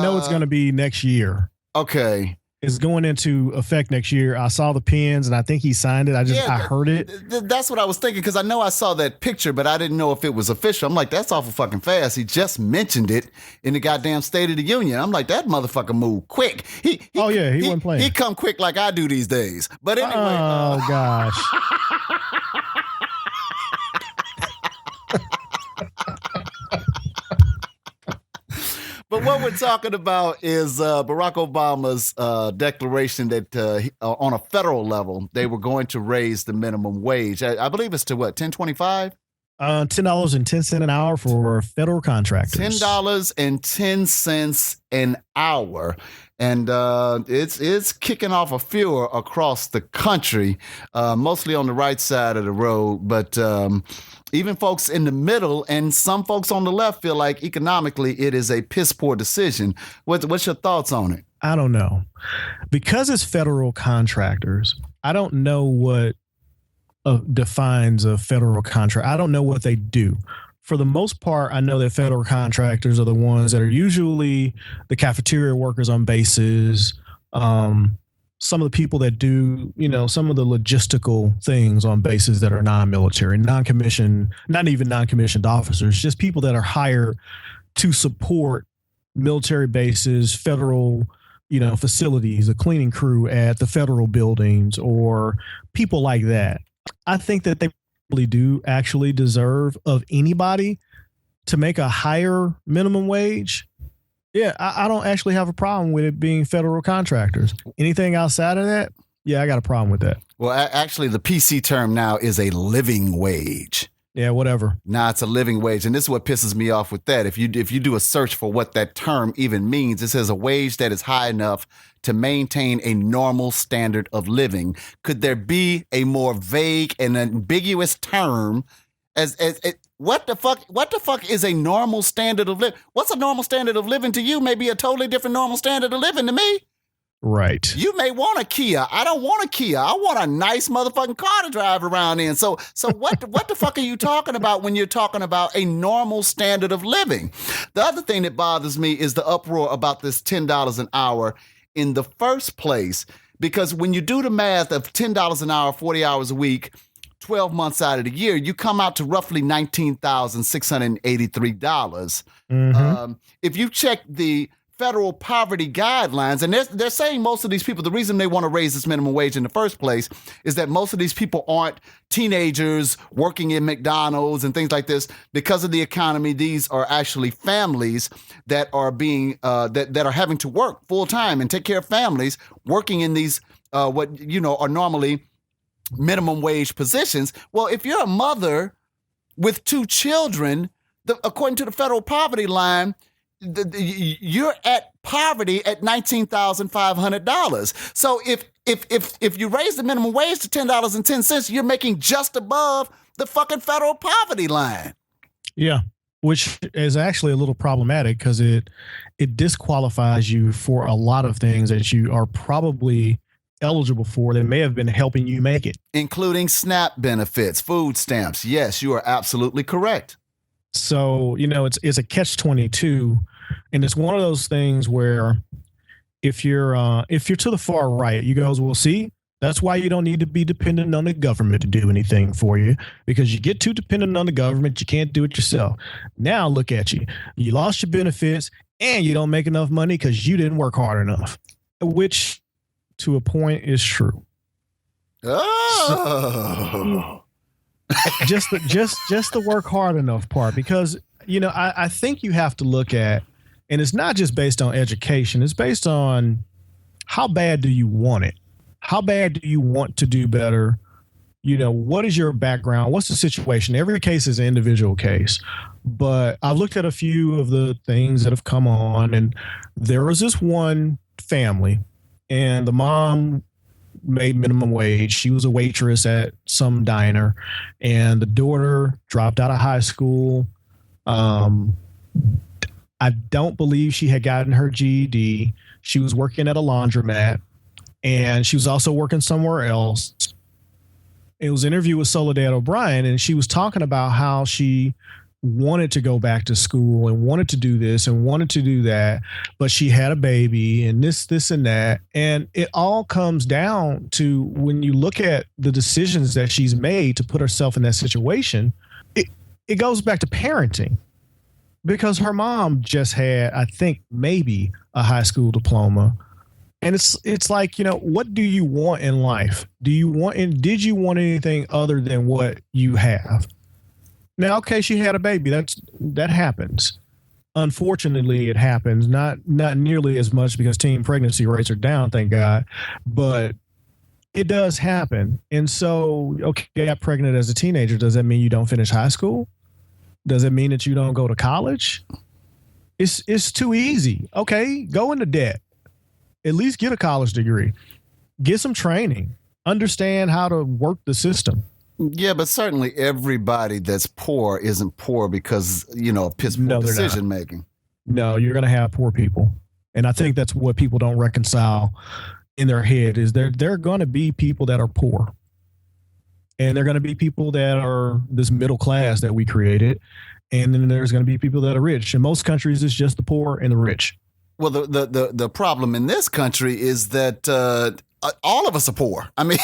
know it's going to be next year. Okay. It's going into effect next year. I saw the pins and I think he signed it. I heard it. That's what I was thinking because I know I saw that picture, but I didn't know if it was official. I'm like, that's awful fucking fast. He just mentioned it in the goddamn State of the Union. I'm like, that motherfucker moved quick. He wasn't playing. He come quick like I do these days. But anyway. Oh, gosh. But what we're talking about is Barack Obama's declaration that on a federal level, they were going to raise the minimum wage. I believe it's to what, $10.25? $10.10 an hour for federal contractors. $10.10 an hour. And it's kicking off a furor across the country, mostly on the right side of the road. But even folks in the middle and some folks on the left feel like economically it is a piss poor decision. What's your thoughts on it? I don't know. Because it's federal contractors, I don't know what defines a federal contract. I don't know what they do. For the most part, I know that federal contractors are the ones that are usually the cafeteria workers on bases, some of the people that do, some of the logistical things on bases that are non-military, non-commissioned, not even non-commissioned officers, just people that are hired to support military bases, federal, facilities, a cleaning crew at the federal buildings or people like that. I think that they really do actually deserve of anybody to make a higher minimum wage. Yeah, I don't actually have a problem with it being federal contractors. Anything outside of that, yeah, I got a problem with that. Well, actually, the PC term now is a living wage. Yeah, whatever. Nah, it's a living wage. And this is what pisses me off with that. If you do a search for what that term even means, it says a wage that is high enough to maintain a normal standard of living. Could there be a more vague and ambiguous term as what the fuck is a normal standard of living? What's a normal standard of living to you may be a totally different normal standard of living to me. Right. You may want a Kia. I don't want a Kia. I want a nice motherfucking car to drive around in. So what the fuck are you talking about when you're talking about a normal standard of living? The other thing that bothers me is the uproar about this $10 an hour in the first place. Because when you do the math of $10 an hour, 40 hours a week, 12 months out of the year, you come out to roughly $19,683. Mm-hmm. If you check the federal poverty guidelines, and they're saying most of these people, the reason they want to raise this minimum wage in the first place is that most of these people aren't teenagers working in McDonald's and things like this. Because of the economy, these are actually families that are being that are having to work full time and take care of families, working in these what are normally minimum wage positions. Well, if you're a mother with 2 children, according to the federal poverty line, you're at poverty at $19,500. So if you raise the minimum wage to $10.10, you're making just above the fucking federal poverty line. Yeah, which is actually a little problematic because it disqualifies you for a lot of things that you are probably eligible for that may have been helping you make it, including SNAP benefits, food stamps. Yes, you are absolutely correct. So, it's a catch-22, and it's one of those things where if you're to the far right, you guys will see that's why you don't need to be dependent on the government to do anything for you, because you get too dependent on the government, you can't do it yourself. Now look at you. You lost your benefits and you don't make enough money because you didn't work hard enough, which to a point is true. Oh. Just the work hard enough part, because I think you have to look at, and it's not just based on education, it's based on how bad do you want it? How bad do you want to do better? What is your background? What's the situation? Every case is an individual case, but I've looked at a few of the things that have come on, and there was this one family, and the mom made minimum wage. She was a waitress at some diner, and the daughter dropped out of high school. I don't believe she had gotten her GED. She was working at a laundromat, and she was also working somewhere else. It was an interview with Soledad O'Brien, and she was talking about how she wanted to go back to school and wanted to do this and wanted to do that, but she had a baby and this and that. And it all comes down to, when you look at the decisions that she's made to put herself in that situation, it goes back to parenting, because her mom just had, I think, maybe a high school diploma. And it's like, what do you want in life? Did you want anything other than what you have? Now, okay, she had a baby. That happens. Unfortunately, it happens. Not nearly as much, because teen pregnancy rates are down, thank God. But it does happen. And so, okay, I got pregnant as a teenager. Does that mean you don't finish high school? Does it mean that you don't go to college? It's too easy. Okay, go into debt. At least get a college degree. Get some training. Understand how to work the system. Yeah, but certainly everybody that's poor isn't poor because, piss poor decision making. No, you're going to have poor people. And I think that's what people don't reconcile in their head, is there are going to be people that are poor. And there are going to be people that are this middle class that we created. And then there's going to be people that are rich. In most countries, it's just the poor and the rich. Well, the problem in this country is that all of us are poor. I mean,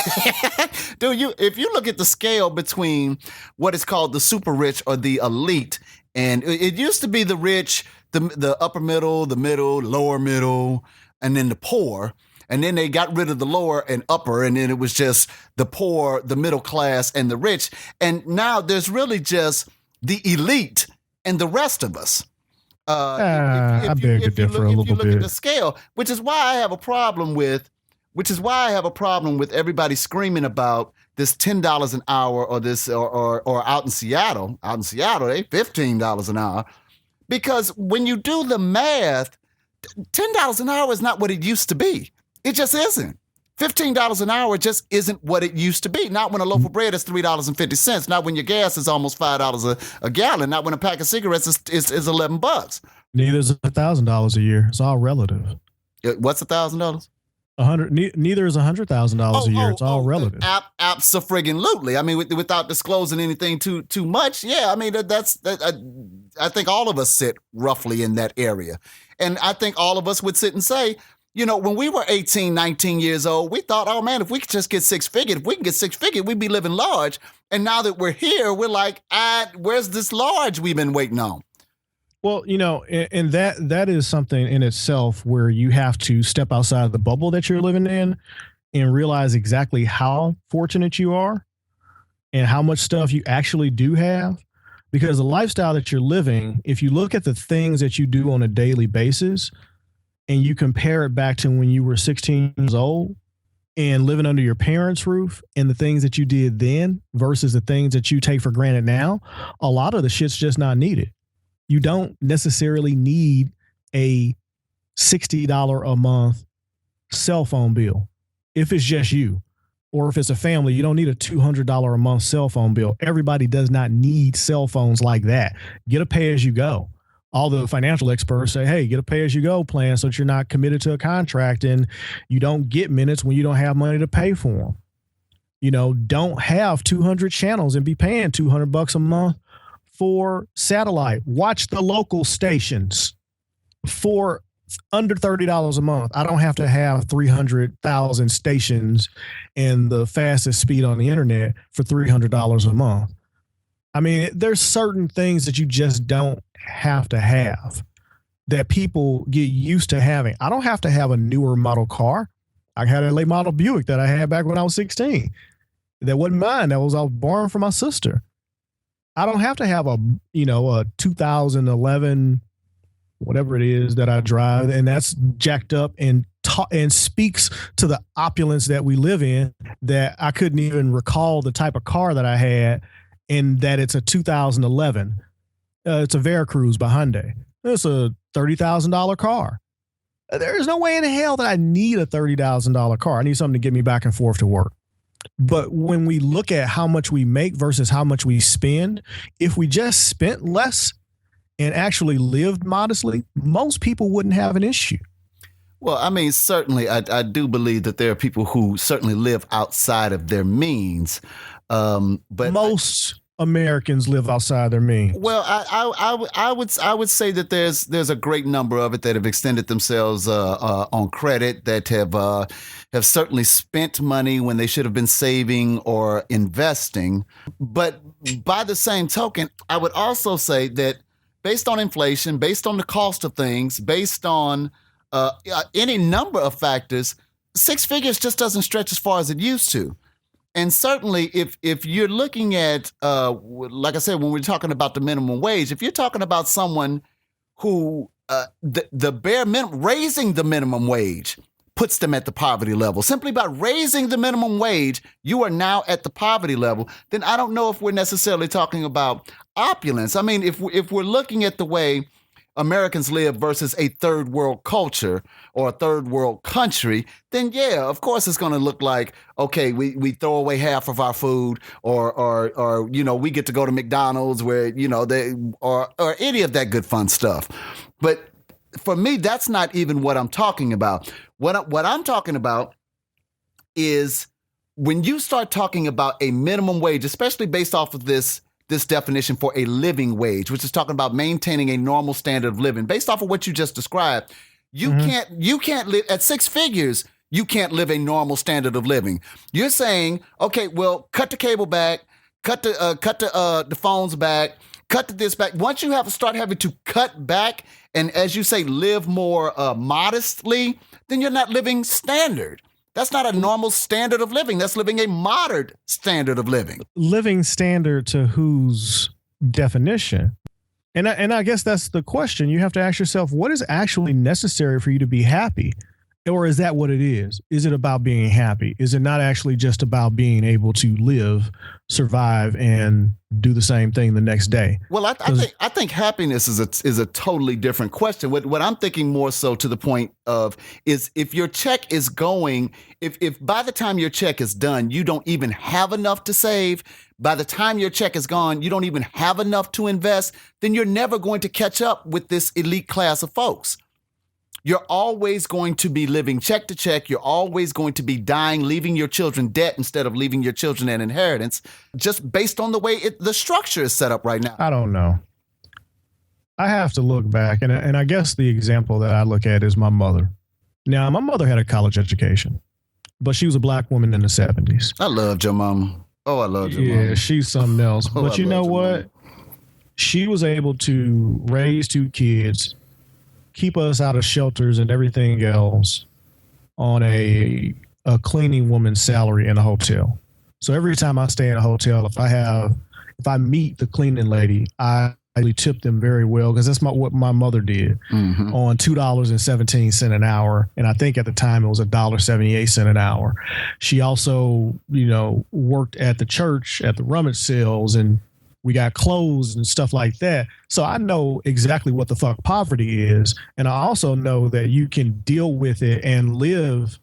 dude, if you look at the scale between what is called the super rich or the elite, and it used to be the rich, the upper middle, the middle, lower middle, and then the poor. And then they got rid of the lower and upper, and then it was just the poor, the middle class, and the rich. And now there's really just the elite and the rest of us. I beg to differ a little bit. If you look at the scale, which is why I have a problem with everybody screaming about this $10 an hour, or this or out in Seattle, they $15 an hour, because when you do the math, $10 an hour is not what it used to be. It just isn't. $15 an hour just isn't what it used to be. Not when a loaf of bread is $3.50. Not when your gas is almost $5 a gallon. Not when a pack of cigarettes is $11. Neither is $1,000 a year. It's all relative. What's $1,000? Neither is $100,000 a year. It's all relative. Abso-friggin-lutely. I mean, without disclosing anything too much. Yeah, I mean, I think all of us sit roughly in that area. And I think all of us would sit and say, when we were 18, 19 years old, we thought, oh man, if we could just get six-figured, if we can get six-figured, we'd be living large. And now that we're here, we're like, where's this large we've been waiting on? Well, and that is something in itself where you have to step outside of the bubble that you're living in and realize exactly how fortunate you are and how much stuff you actually do have. Because the lifestyle that you're living, if you look at the things that you do on a daily basis and you compare it back to when you were 16 years old and living under your parents' roof and the things that you did then versus the things that you take for granted now, a lot of the shit's just not needed. You don't necessarily need a $60 a month cell phone bill if it's just you. Or if it's a family, you don't need a $200 a month cell phone bill. Everybody does not need cell phones like that. Get a pay as you go. All the financial experts say, hey, get a pay as you go plan so that you're not committed to a contract and you don't get minutes when you don't have money to pay for them. Don't have 200 channels and be paying $200 a month for satellite. Watch the local stations for under $30 a month. I don't have to have 300,000 stations and the fastest speed on the internet for $300 a month. I mean, there's certain things that you just don't have to have that people get used to having. I don't have to have a newer model car. I had a late model Buick that I had back when I was 16. That wasn't mine. I was borrowing from my sister. I don't have to have a 2011 whatever it is that I drive, and that's jacked up and speaks to the opulence that we live in, that I couldn't even recall the type of car that I had, and that it's a 2011. It's a Veracruz by Hyundai. It's a $30,000 car. There is no way in hell that I need a $30,000 car. I need something to get me back and forth to work. But when we look at how much we make versus how much we spend, if we just spent less and actually lived modestly, most people wouldn't have an issue. Well, I mean, certainly, I do believe that there are people who certainly live outside of their means. But most Americans live outside their means. Well, I would say that there's a great number of it that have extended themselves on credit, that have certainly spent money when they should have been saving or investing. But by the same token, I would also say that based on inflation, based on the cost of things, based on any number of factors, six figures just doesn't stretch as far as it used to. And certainly, if you're looking at, like I said, when we're talking about the minimum wage, if you're talking about someone who the bare minimum, raising the minimum wage puts them at the poverty level. Simply by raising the minimum wage, you are now at the poverty level. Then I don't know if we're necessarily talking about opulence. I mean, if we're looking at the way Americans live versus a third world culture or a third world country, then yeah, of course it's going to look like, okay, we throw away half of our food, or we get to go to McDonald's where they or any of that good fun stuff. But for me, that's not even what I'm talking about. What I'm talking about is when you start talking about a minimum wage, especially based off of this definition for a living wage, which is talking about maintaining a normal standard of living. Based off of what you just described, you can't live at six figures. You can't live a normal standard of living. You're saying, okay, well, cut the cable back, cut the phones back, cut this back. Once you start having to cut back and, as you say, live more modestly, then you're not living standard. That's not a normal standard of living. That's living a moderate standard of living. Living standard to whose definition? And I guess that's the question. You have to ask yourself, what is actually necessary for you to be happy? Or is that what it is? Is it about being happy? Is it not actually just about being able to live, survive, and do the same thing the next day? Well, I think happiness is a totally different question. What I'm thinking more so to the point of is if your check is going, if by the time your check is done, you don't even have enough to save, by the time your check is gone, you don't even have enough to invest, then you're never going to catch up with this elite class of folks. You're always going to be living check to check. You're always going to be dying, leaving your children debt instead of leaving your children an inheritance, just based on the way the structure is set up right now. I don't know. I have to look back, and I guess the example that I look at is my mother. Now, my mother had a college education, but she was a black woman in the 70s. I loved your mama. Oh, I loved your mama. Yeah, she's something else. But you know what? she was able to raise 2 kids, keep us out of shelters and everything else on a cleaning woman's salary in a hotel. So every time I stay in a hotel, if I meet the cleaning lady, I really tip them very well, because that's what my mother did on $2.17 an hour. And I think at the time it was $1.78 an hour. She also, worked at the church at the rummage sales, and we got clothes and stuff like that. So I know exactly what the fuck poverty is. And I also know that you can deal with it and live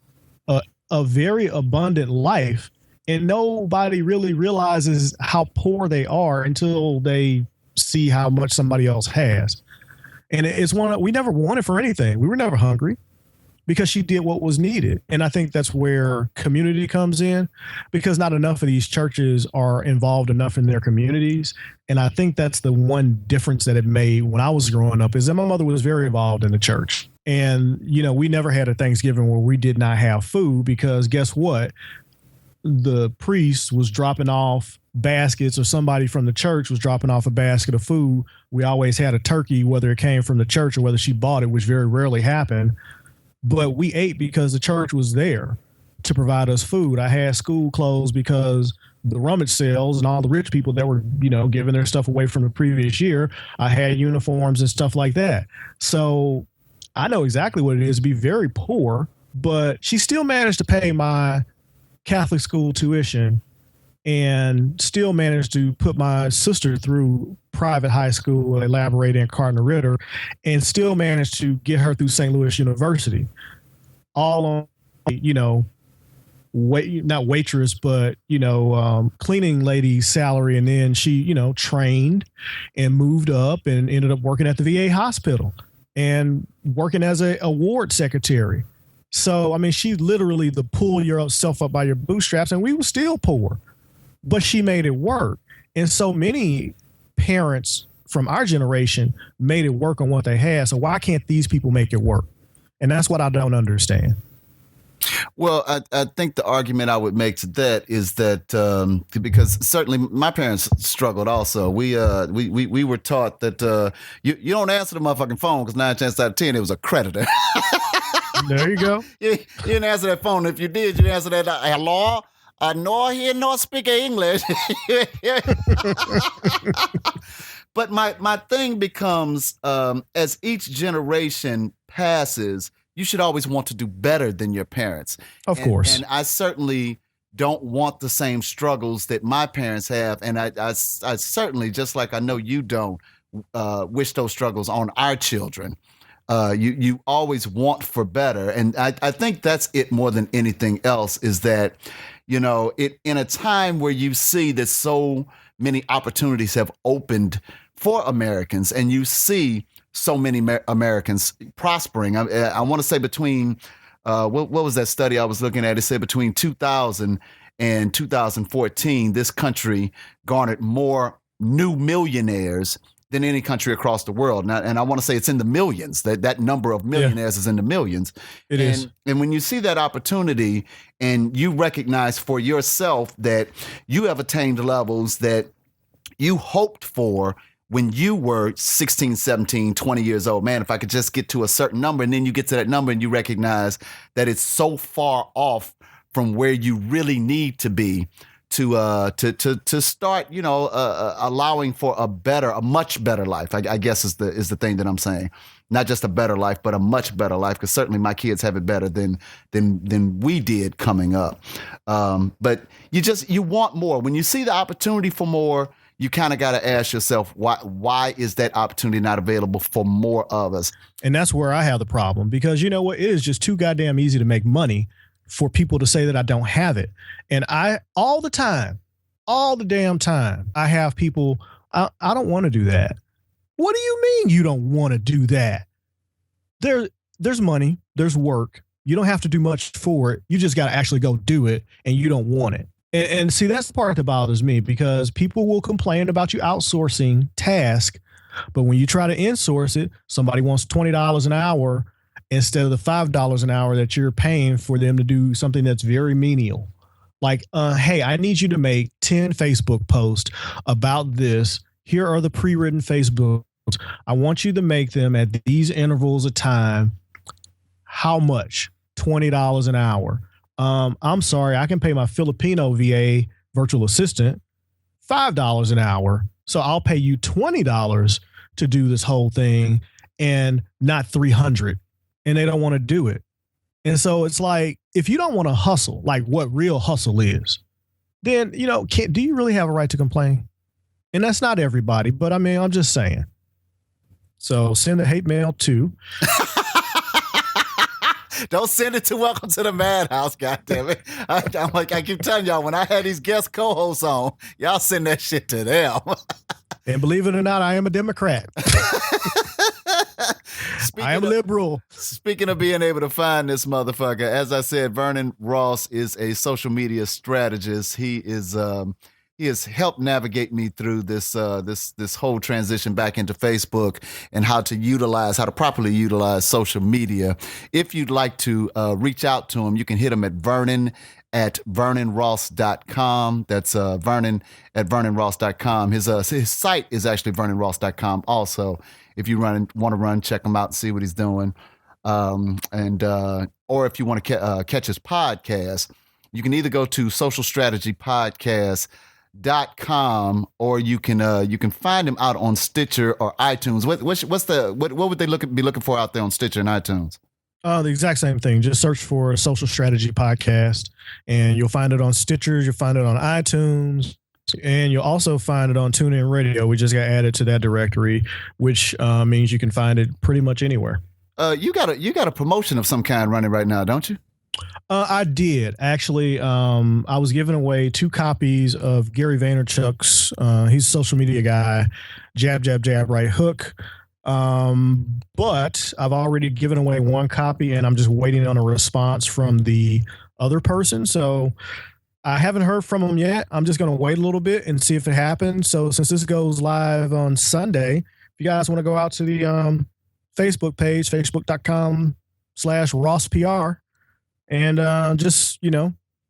a very abundant life, and nobody really realizes how poor they are until they see how much somebody else has. And it's we never wanted for anything. We were never hungry, because she did what was needed. And I think that's where community comes in, because not enough of these churches are involved enough in their communities. And I think that's the one difference that it made when I was growing up, is that my mother was very involved in the church. And, we never had a Thanksgiving where we did not have food, because guess what? The priest was dropping off baskets, or somebody from the church was dropping off a basket of food. We always had a turkey, whether it came from the church or whether she bought it, which very rarely happened. But we ate because the church was there to provide us food. I had school clothes because the rummage sales and all the rich people that were, giving their stuff away from the previous year, I had uniforms and stuff like that. So I know exactly what it is to be very poor, but she still managed to pay my Catholic school tuition and still managed to put my sister through private high school, elaborating in Cardinal Ritter, and still managed to get her through St. Louis University. All on, not waitress, but, cleaning lady's salary. And then she, trained and moved up and ended up working at the VA hospital and working as a ward secretary. So, I mean, she literally the pull yourself up by your bootstraps, and we were still poor, but she made it work. And so many parents from our generation made it work on what they had. So why can't these people make it work? And that's what I don't understand. Well, I think the argument I would make to that is that because certainly my parents struggled also. We were taught that you don't answer the motherfucking phone, because 9 chances out of 10 it was a creditor. There you go. You didn't answer that phone. If you did, you answer that hello. Nor hear nor speak English. But my thing becomes, as each generation passes, you should always want to do better than your parents. Of course. And I certainly don't want the same struggles that my parents have. And I certainly, just like I know you don't, wish those struggles on our children. You always want for better. And I think that's it more than anything else, is that, in a time where you see that so many opportunities have opened for Americans, and you see so many Americans prospering. I want to say between, what was that study I was looking at? It said between 2000 and 2014, this country garnered more new millionaires than any country across the world. And I want to say it's in the millions. That number of millionaires is in the millions. It is. And when you see that opportunity and you recognize for yourself that you have attained levels that you hoped for when you were 16, 17, 20 years old, man, if I could just get to a certain number, and then you get to that number and you recognize that it's so far off from where you really need to be to start, allowing for a much better life. I guess is the thing that I'm saying. Not just a better life, but a much better life, because certainly my kids have it better than we did coming up. But you want more. When you see the opportunity for more, you kind of got to ask yourself, why is that opportunity not available for more of us? And that's where I have the problem, because you know what? It is just too goddamn easy to make money for people to say that I don't have it. And all the damn time, I have people, I don't want to do that. What do you mean you don't want to do that? There's money, there's work. You don't have to do much for it. You just got to actually go do it, and you don't want it. And see, that's the part that bothers me, because people will complain about you outsourcing tasks, but when you try to insource it, somebody wants $20 an hour instead of the $5 an hour that you're paying for them to do something that's very menial. Like, hey, I need you to make 10 Facebook posts about this. Here are the pre-written Facebook. I want you to make them at these intervals of time. How much? $20 an hour. I'm sorry, I can pay my Filipino VA virtual assistant $5 an hour. So I'll pay you $20 to do this whole thing and not $300. And they don't want to do it. And so it's like, if you don't want to hustle, like what real hustle is, then, do you really have a right to complain? And that's not everybody, but I mean, I'm just saying. So send the hate mail to. Don't send it to Welcome to the MadHouse, goddammit. I keep telling y'all, when I had these guest co-hosts on, y'all send that shit to them. And believe it or not, I am a Democrat. I am liberal. Speaking of being able to find this motherfucker, as I said, Vernon Ross is a social media strategist. He has helped navigate me through this whole transition back into Facebook and how to properly utilize social media. If you'd like to reach out to him, you can hit him at Vernon at VernonRoss.com. That's Vernon at VernonRoss.com. His site is actually VernonRoss.com also. If you want to check him out and see what he's doing. Or if you want to catch his podcast, you can either go to socialstrategypodcast.com or you can find him out on Stitcher or iTunes. What would they be looking for out there on Stitcher and iTunes? The exact same thing. Just search for Social Strategy Podcast, and you'll find it on Stitcher. You'll find it on iTunes, and you'll also find it on TuneIn Radio. We just got added to that directory, which means you can find it pretty much anywhere. You got a promotion of some kind running right now, don't you? I did actually. I was giving away 2 copies of Gary Vaynerchuk's. He's a social media guy. Jab, jab, jab, right hook. But I've already given away 1 copy, and I'm just waiting on a response from the other person. So I haven't heard from them yet. I'm just going to wait a little bit and see if it happens. So since this goes live on Sunday, if you guys want to go out to the Facebook page, facebook.com/RossPR, and just,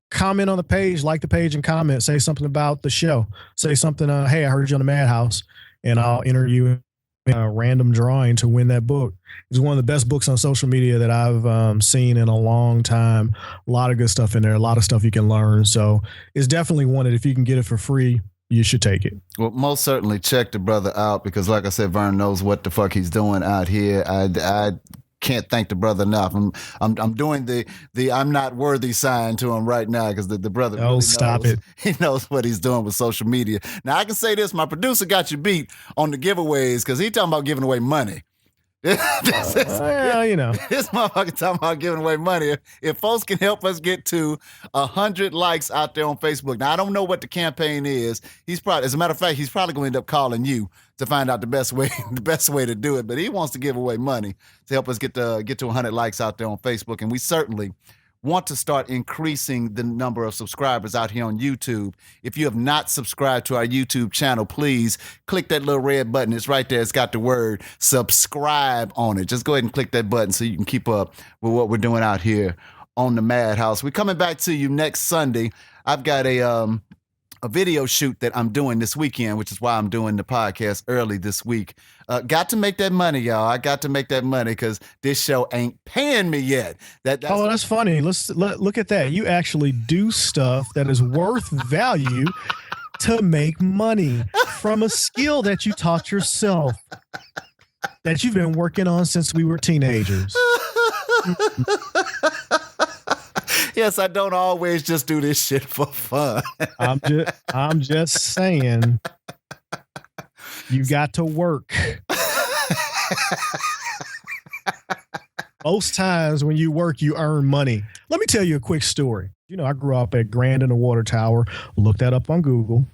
comment on the page, like the page and comment, say something about the show, say something, hey, I heard you on the MadHouse, and I'll enter you in a random drawing to win that book. It's one of the best books on social media that I've seen in a long time. A lot of good stuff in there, a lot of stuff you can learn. So it's definitely one that if you can get it for free, you should take it. Well, most certainly check the brother out because, like I said, Vern knows what the fuck he's doing out here. I can't thank the brother enough. I'm doing the I'm not worthy sign to him right now because the brother really stop knows, it. He knows what he's doing with social media. Now I can say this: my producer got you beat on the giveaways because he talking about giving away money. This motherfucker talking about giving away money. If folks can help us get to 100 likes out there on Facebook. Now I don't know what the campaign is. As a matter of fact, he's probably going to end up calling you to find out the best way to do it. But he wants to give away money to help us get to 100 likes out there on Facebook. And we certainly want to start increasing the number of subscribers out here on YouTube. If you have not subscribed to our YouTube channel, please click that little red button. It's right there. It's got the word subscribe on it. Just go ahead and click that button so you can keep up with what we're doing out here on the MadHouse. We're coming back to you next Sunday. I've got a video shoot that I'm doing this weekend, which is why I'm doing the podcast early this week. Got to make that money, y'all. I got to make that money because this show ain't paying me yet. That's funny. Let's look at that. You actually do stuff that is worth value to make money from a skill that you taught yourself, that you've been working on since we were teenagers. Yes, I don't always just do this shit for fun. I'm just saying, you got to work. Most times when you work, you earn money. Let me tell you a quick story. I grew up at Grand in the Water Tower. Look that up on Google.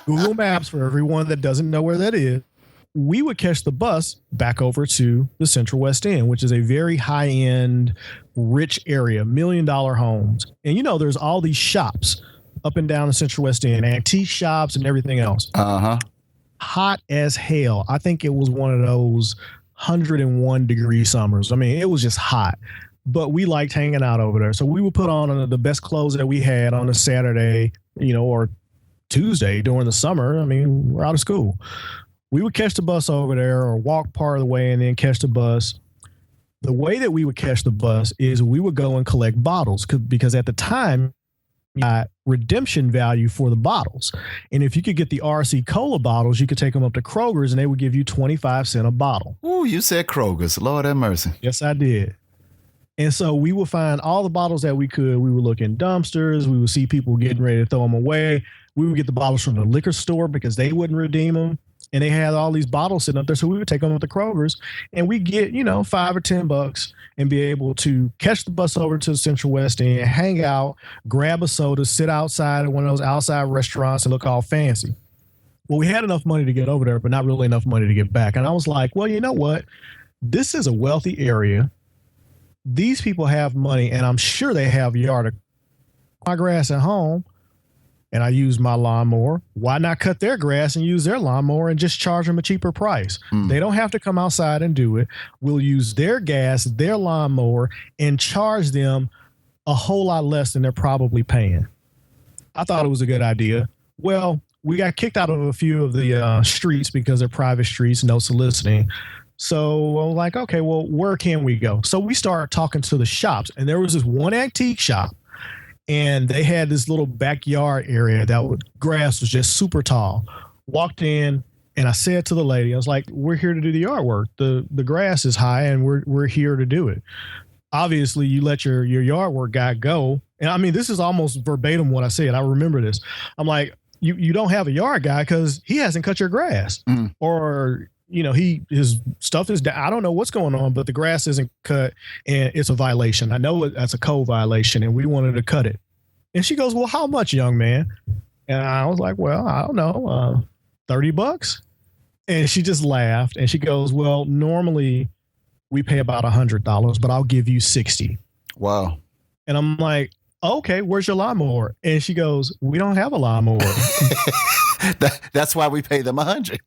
Google Maps for everyone that doesn't know where that is. We would catch the bus back over to the Central West End, which is a very high-end, rich area, $1 million homes. And, there's all these shops up and down the Central West End, antique shops and everything else. Uh-huh. Hot as hell. I think it was one of those 101-degree summers. I mean, it was just hot. But we liked hanging out over there. So we would put on the best clothes that we had on a Saturday, or Tuesday during the summer. I mean, we're out of school. We would catch the bus over there or walk part of the way and then catch the bus. The way that we would catch the bus is we would go and collect bottles because at the time, you got redemption value for the bottles. And if you could get the RC Cola bottles, you could take them up to Kroger's and they would give you 25 cents a bottle. Ooh, you said Kroger's. Lord have mercy. Yes, I did. And so we would find all the bottles that we could. We would look in dumpsters. We would see people getting ready to throw them away. We would get the bottles from the liquor store because they wouldn't redeem them. And they had all these bottles sitting up there. So we would take them up to Kroger's and we get, $5 or $10 and be able to catch the bus over to the Central West End, hang out, grab a soda, sit outside at one of those outside restaurants and look all fancy. Well, we had enough money to get over there, but not really enough money to get back. And I was like, well, you know what? This is a wealthy area. These people have money and I'm sure they have yard. My grass at home. And I use my lawnmower. Why not cut their grass and use their lawnmower and just charge them a cheaper price? They don't have to come outside and do it. We'll use their gas, their lawnmower, and charge them a whole lot less than they're probably paying. I thought it was a good idea. Well, we got kicked out of a few of the streets because they're private streets, no soliciting. So I was like, okay, well, where can we go? So we started talking to the shops, and there was this one antique shop. And they had this little backyard area grass was just super tall. Walked in and I said to the lady, I was like, we're here to do the yard work. The grass is high and we're here to do it. Obviously, you let your yard work guy go. And I mean, this is almost verbatim what I said. I remember this. I'm like, you don't have a yard guy because he hasn't cut your grass. Or his stuff is down. I don't know what's going on, but the grass isn't cut and it's a violation. I know that's a code violation and we wanted to cut it. And she goes, well, how much, young man? And I was like, well, I don't know, $30. And she just laughed and she goes, well, normally we pay about $100, but I'll give you 60. Wow. And I'm like, okay, where's your lawnmower? And she goes, we don't have a lawnmower. That's why we pay them 100.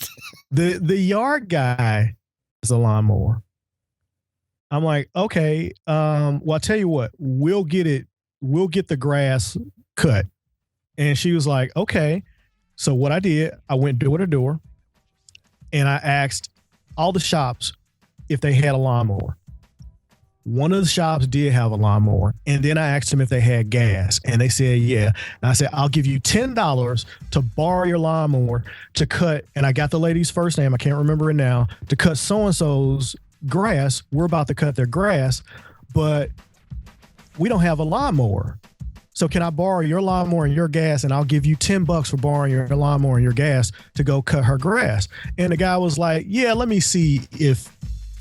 The yard guy is a lawnmower. I'm like, okay, well, I'll tell you what, we'll get the grass cut. And she was like, okay. So what I did, I went door to door and I asked all the shops if they had a lawnmower. One of the shops did have a lawnmower. And then I asked them if they had gas. And they said, yeah. And I said, I'll give you $10 to borrow your lawnmower to cut. And I got the lady's first name. I can't remember it now. To cut so-and-so's grass. We're about to cut their grass, but we don't have a lawnmower. So can I borrow your lawnmower and your gas? And I'll give you $10 for borrowing your lawnmower and your gas to go cut her grass. And the guy was like, yeah, let me see if...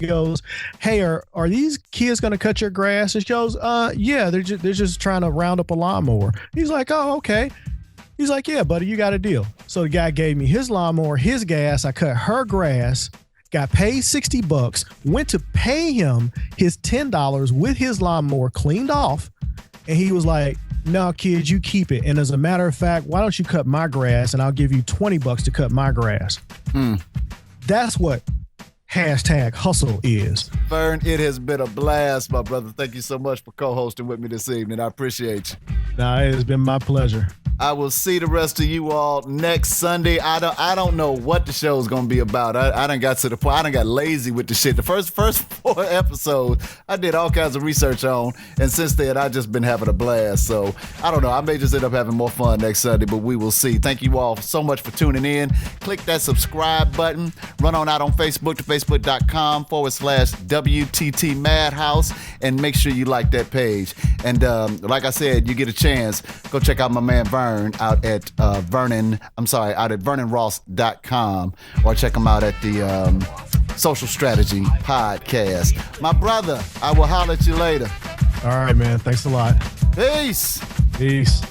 He goes, hey, are these kids going to cut your grass? And she goes, yeah, they're just trying to round up a lawnmower. He's like, oh, okay. He's like, yeah, buddy, you got a deal. So the guy gave me his lawnmower, his gas. I cut her grass, got paid $60, went to pay him his $10 with his lawnmower cleaned off. And he was like, no, kids, you keep it. And as a matter of fact, why don't you cut my grass and I'll give you $20 to cut my grass. That's what #hustle is. Vern, it has been a blast, my brother. Thank you so much for co-hosting with me this evening. I appreciate you. Nah, it has been my pleasure. I will see the rest of you all next Sunday. I don't know what the show is going to be about. I done got to the point. I done got lazy with the shit. The first 4 episodes, I did all kinds of research on, and since then, I've just been having a blast. So, I don't know. I may just end up having more fun next Sunday, but we will see. Thank you all so much for tuning in. Click that subscribe button. Run on out on Facebook to facebook.com/WTT MadHouse, and make sure you like that page. And like I said, you get a chance, go check out my man Vern out at vernonross.com, or check him out at the Social Strategy Podcast. My brother, I will holler at you later. All right, man. Thanks a lot. Peace. Peace.